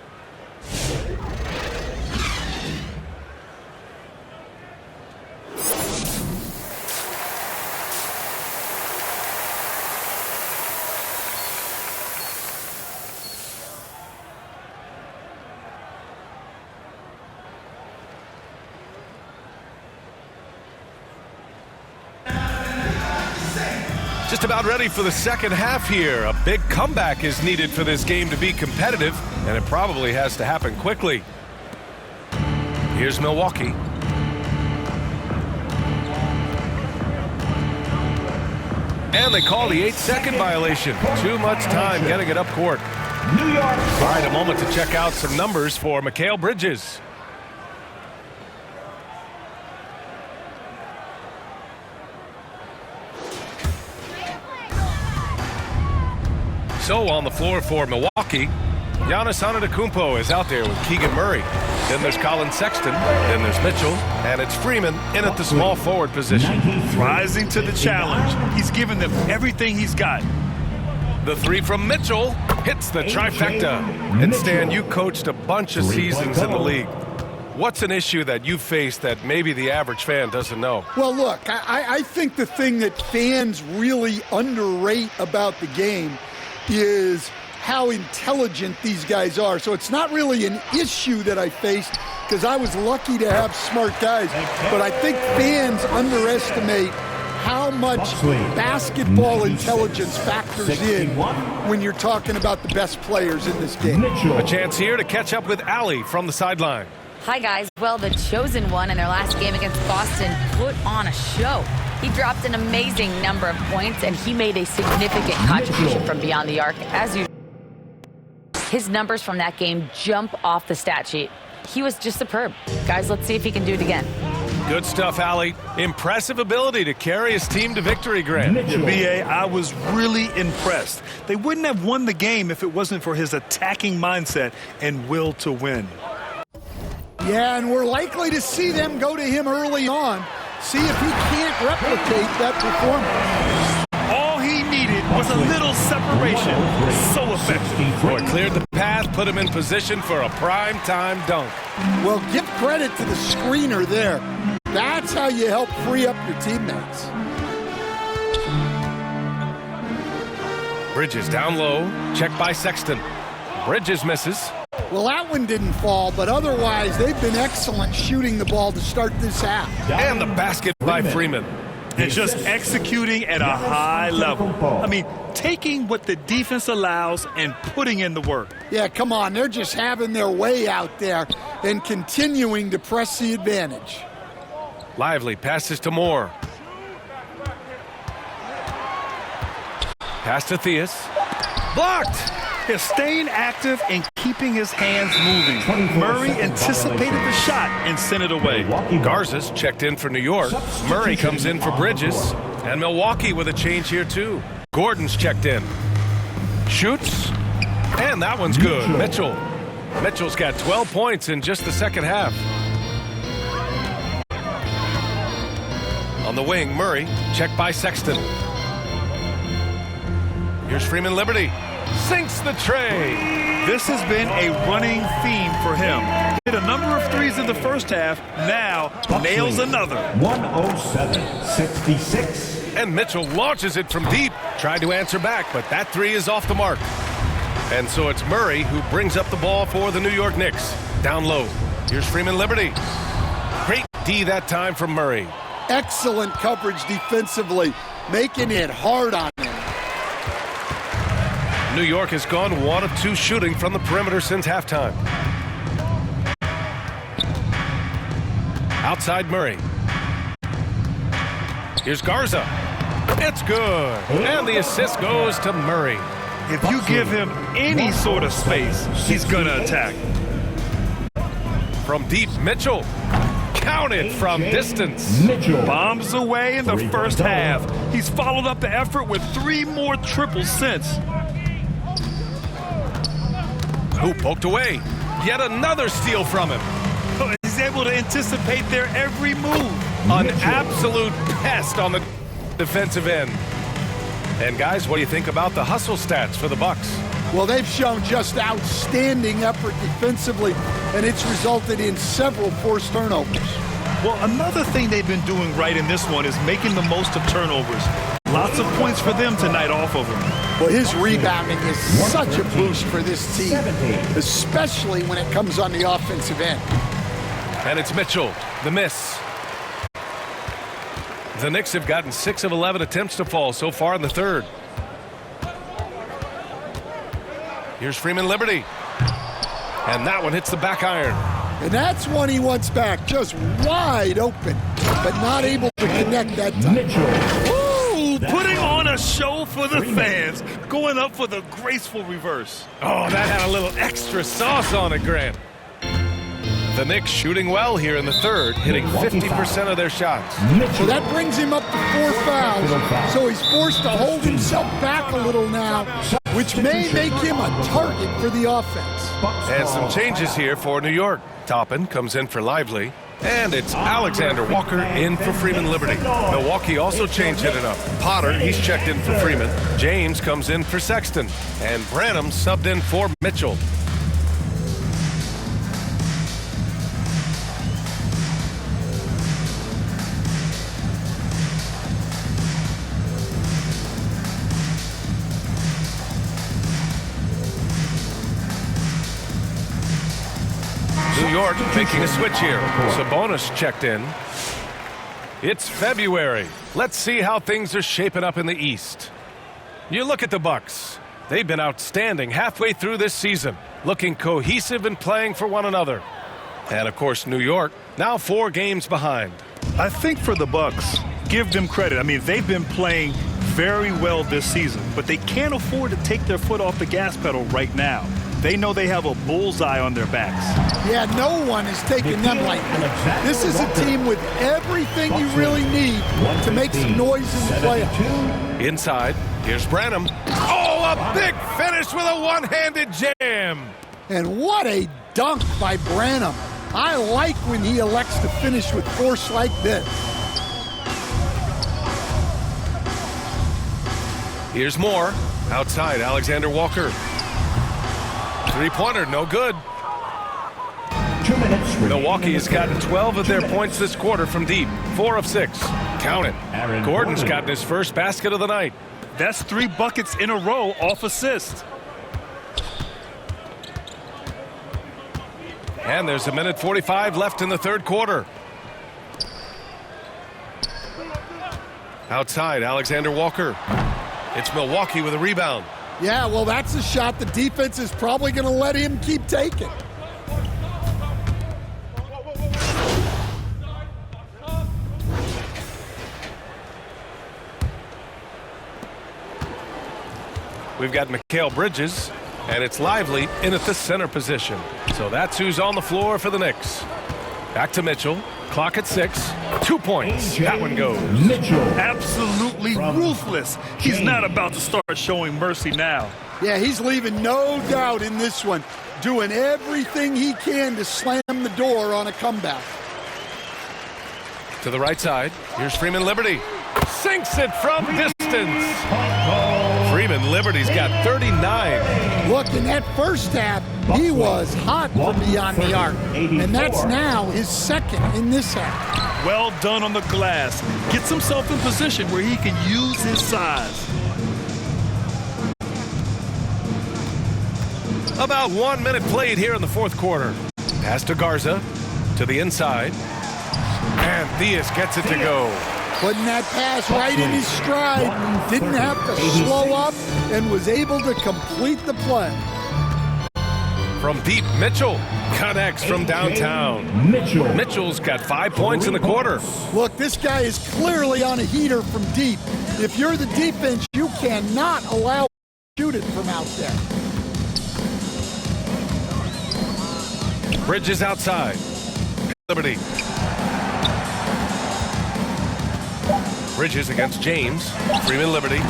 Just about ready for the second half here. A big comeback is needed for this game to be competitive, and it probably has to happen quickly. Here's Milwaukee. And they call the 8-second violation. Too much time getting it up court. New York. All right, a moment to check out some numbers for Mikal Bridges. So on the floor for Milwaukee, Giannis Antetokounmpo is out there with Keegan Murray. Then there's Colin Sexton. Then there's Mitchell. And it's Freeman in at the small forward position. Rising to the challenge. He's given them everything he's got. The 3 from Mitchell hits the trifecta. And Stan, you coached a bunch of seasons in the league. What's an issue that you face that maybe the average fan doesn't know? Well, look, I think the thing that fans really underrate about the game is how intelligent these guys are. So it's not really an issue that I faced because I was lucky to have smart guys. But I think fans underestimate how much basketball intelligence factors in when you're talking about the best players in this game. A chance here to catch up with Allie from the sideline. Hi, guys. Well, the chosen one in their last game against Boston put on a show. He dropped an amazing number of points, and he made a significant contribution from beyond the arc, as usual. His numbers from that game jump off the stat sheet. He was just superb. Guys, let's see if he can do it again. Good stuff, Allie. Impressive ability to carry his team to victory, Grant. Yeah, B.A., I was really impressed. They wouldn't have won the game if it wasn't for his attacking mindset and will to win. Yeah, and we're likely to see them go to him early on. See if he can't replicate that performance. All he needed was a little separation. So effective. Boy, cleared the path, put him in position for a prime-time dunk. Well, give credit to the screener there. That's how you help free up your teammates. Bridges down low, checked by Sexton. Bridges misses. Well, that one didn't fall, but otherwise they've been excellent shooting the ball to start this half. And the basket by Freeman. And just executing at a high level. I mean, taking what the defense allows and putting in the work. Yeah, come on. They're just having their way out there and continuing to press the advantage. Lively passes to Moore. Pass to Theus. Blocked! Yeah, staying active and keeping his hands moving. Murray anticipated the shot and sent it away. Garza's checked in for New York. Murray comes in for Bridges. And Milwaukee with a change here, too. Gordon's checked in. Shoots. And that one's good. Mitchell. Mitchell's got 12 points in just the second half. On the wing, Murray. Checked by Sexton. Here's Freeman Liberty. Sinks the tray. This has been a running theme for him. Hit a number of threes in the first half. Now nails another. 107-66. And Mitchell launches it from deep. Tried to answer back, but that three is off the mark. And so it's Murray who brings up the ball for the New York Knicks. Down low. Here's Freeman Liberty. Great D that time from Murray. Excellent coverage defensively, making it hard on him. New York has gone 1 of 2 shooting from the perimeter since halftime. Outside Murray. Here's Garza. It's good. And the assist goes to Murray. If you give him any sort of space, he's going to attack. From deep, Mitchell. Counted from distance. Mitchell bombs away in the first half. He's followed up the effort with 3 more triples since. Who poked away? Yet another steal from him. He's able to anticipate their every move. An absolute pest on the defensive end. And guys, what do you think about the hustle stats for the Bucks? Well, they've shown just outstanding effort defensively, and it's resulted in several forced turnovers. Well, another thing they've been doing right in this one is making the most of turnovers. Lots of points for them tonight off of him. Well, his rebounding is such a boost for this team, especially when it comes on the offensive end. And it's Mitchell, the miss. The Knicks have gotten 6 of 11 attempts to fall so far in the third. Here's Freeman Liberty. And that one hits the back iron. And that's one he wants back, just wide open, but not able to connect that time. Ooh, putting on a show for the fans, going up for the graceful reverse. Oh, that had a little extra sauce on it, Grant. The Knicks shooting well here in the third, hitting 50% of their shots. So that brings him up to 4 fouls. So he's forced to hold himself back a little now, which may make him a target for the offense. And some changes here for New York. Toppin comes in for Lively. And it's Alexander Walker in for Freeman Liberty. Milwaukee also changed it up. Potter, he's checked in for Freeman. James comes in for Sexton. And Branham subbed in for Mitchell. New York making a switch here. Sabonis checked in. It's February. Let's see how things are shaping up in the East. You look at the Bucks. They've been outstanding halfway through this season, looking cohesive and playing for one another. And, of course, New York now 4 games behind. I think for the Bucks, give them credit. I mean, they've been playing very well this season, but they can't afford to take their foot off the gas pedal right now. They know they have a bullseye on their backs. Yeah, no one is taking them lightly. This is a team with everything you really need to make some noise in the playoffs. Inside, here's Branham. Oh, a big finish with a one-handed jam. And what a dunk by Branham. I like when he elects to finish with force like this. Here's more. Outside, Alexander Walker. Three-pointer, no good. 2 minutes. Milwaukee has gotten 12 of their points this quarter from deep. 4 of 6. Count it. Gordon's gotten his first basket of the night. That's 3 buckets in a row off assist. And there's 1:45 left in the third quarter. Outside, Alexander Walker. It's Milwaukee with a rebound. Yeah, well, that's a shot the defense is probably going to let him keep taking. We've got Mikal Bridges, and it's Lively in at the center position. So that's who's on the floor for the Knicks. Back to Mitchell. Clock at 6. 2 points. That one goes. Mitchell. Absolutely ruthless. He's not about to start showing mercy now. Yeah, he's leaving no doubt in this one. Doing everything he can to slam the door on a comeback. To the right side. Here's Freeman Liberty. Sinks it from distance. Freeman Liberty's got 39. Look, in that first half, he was hot from beyond the arc. And that's now his second in this half. Well done on the glass. Gets himself in position where he can use his size. About 1 minute played here in the fourth quarter. Pass to Garza. To the inside. And Diaz gets it to go. Putting that pass right in his stride. Didn't have to slow up and was able to complete the play. From deep, Mitchell connects from downtown. Mitchell's got 5 points in the quarter. Look, this guy is clearly on a heater from deep. If you're the defense, you cannot allow him to shoot it from out there. Bridges outside. Liberty. Bridges against James. Freeman Liberty.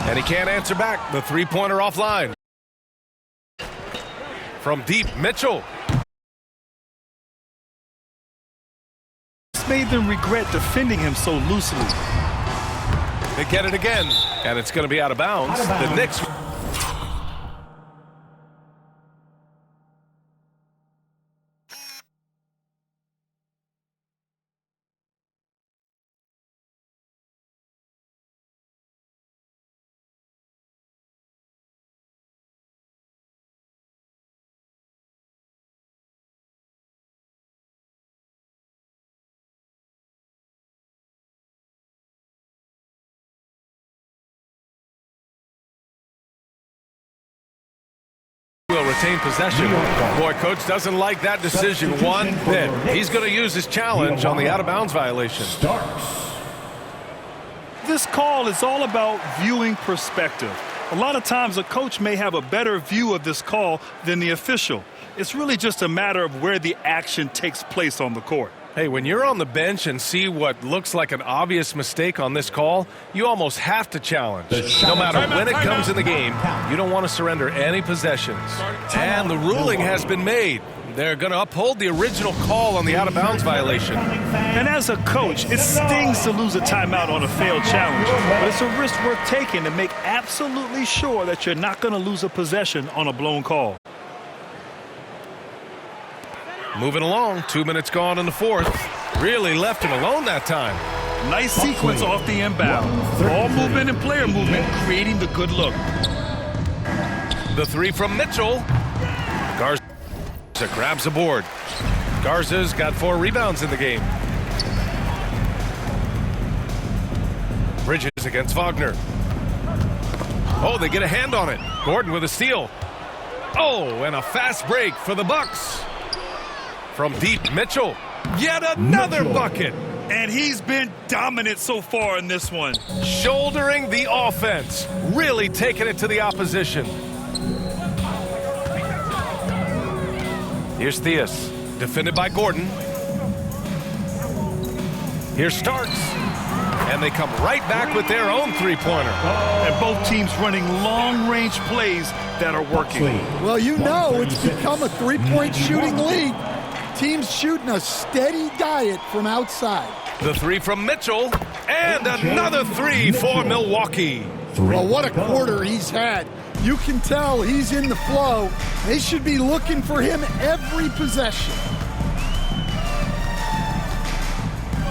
And he can't answer back. The three-pointer offline. From deep, Mitchell. This made them regret defending him so loosely. They get it again. And it's going to be out of bounds. The Knicks. Will retain possession. Boy, coach doesn't like that decision one bit. He's going to use his challenge on the out-of-bounds violation. This call is all about viewing perspective. A lot of times a coach may have a better view of this call than the official. It's really just a matter of where the action takes place on the court. Hey, when you're on the bench and see what looks like an obvious mistake on this call, you almost have to challenge. No matter when it comes in the game, you don't want to surrender any possessions. And the ruling has been made. They're going to uphold the original call on the out-of-bounds violation. And as a coach, it stings to lose a timeout on a failed challenge. But it's a risk worth taking to make absolutely sure that you're not going to lose a possession on a blown call. Moving along, 2 minutes gone in the fourth. Really left him alone that time. Nice sequence off the inbound. Ball movement and player movement creating the good look. The three from Mitchell. Garza grabs the board. Garza's got 4 rebounds in the game. Bridges against Wagner. Oh, they get a hand on it. Gordon with a steal. Oh, and a fast break for the Bucks. From deep, Mitchell. Yet another bucket. And he's been dominant so far in this one. Shouldering the offense. Really taking it to the opposition. Here's Theus. Defended by Gordon. Here's Starks. And they come right back with their own three-pointer. And both teams running long-range plays that are working. Well, you know it's become a three-point shooting league. Teams shooting a steady diet from outside. The three from Mitchell. And another three for Milwaukee. Well, what a quarter he's had. You can tell he's in the flow. They should be looking for him every possession.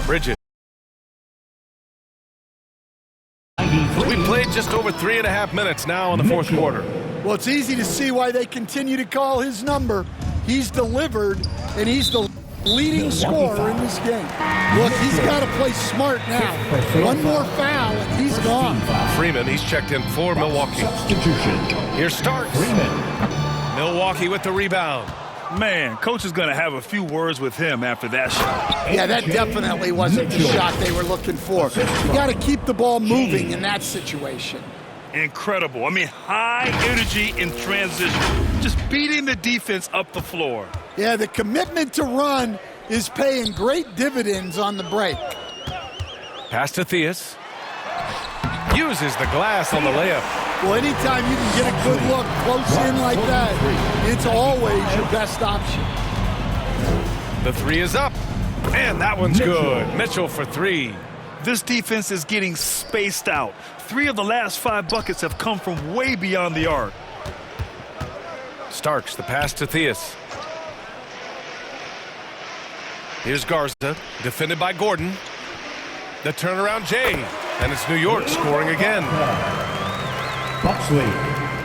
Bridges. We played just over 3.5 minutes now in the fourth quarter. Well, it's easy to see why they continue to call his number. He's delivered, and he's the leading scorer in this game. Look, he's got to play smart now. One more foul, and he's gone. Freeman, he's checked in for Milwaukee. Substitution. Here's Starks. Milwaukee with the rebound. Man, coach is going to have a few words with him after that shot. Yeah, that definitely wasn't the shot they were looking for. You got to keep the ball moving in that situation. Incredible. I mean, high energy in transition. Just beating the defense up the floor. Yeah, the commitment to run is paying great dividends on the break. Pass to Theus. Uses the glass on the layup. Well, anytime you can get a good look close in like that, it's always your best option. The three is up. And that one's good. Mitchell for three. This defense is getting spaced out. 3 of the last 5 buckets have come from way beyond the arc. Starks, the pass to Theus. Here's Garza, defended by Gordon. The turnaround Jay, and it's New York scoring again. Bucks lead,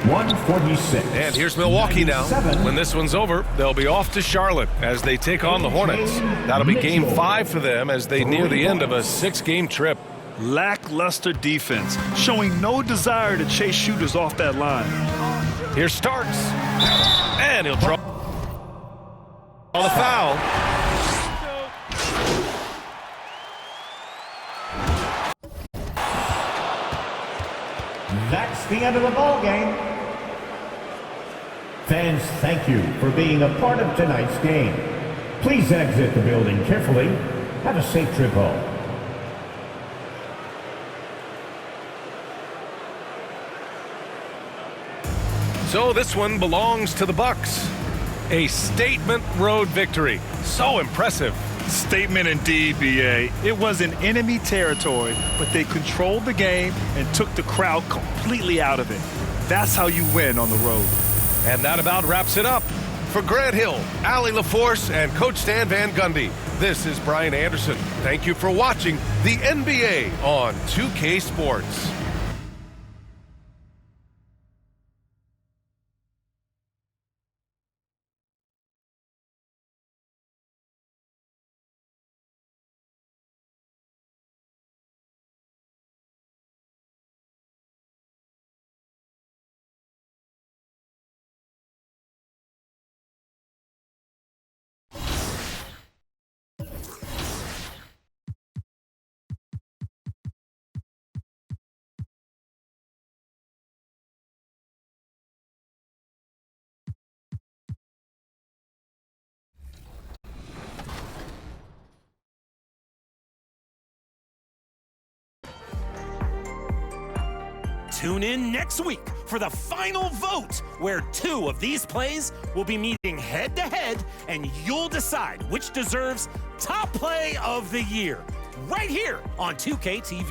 146. And here's Milwaukee now. When this one's over, they'll be off to Charlotte as they take on the Hornets. That'll be game 5 for them as they near the end of a 6-game trip. Lackluster defense, showing no desire to chase shooters off that line. Here's Starks. And he'll draw on the foul. That's the end of the ball game. Fans, thank you for being a part of tonight's game. Please exit the building carefully. Have a safe trip home. So this one belongs to the Bucks. A statement road victory. So impressive. Statement indeed, B.A. It was in enemy territory, but they controlled the game and took the crowd completely out of it. That's how you win on the road. And that about wraps it up. For Grant Hill, Allie LaForce, and Coach Stan Van Gundy, this is Brian Anderson. Thank you for watching the NBA on 2K Sports. Tune in next week for the final vote, where 2 of these plays will be meeting head-to-head, and you'll decide which deserves top play of the year, right here on 2K TV.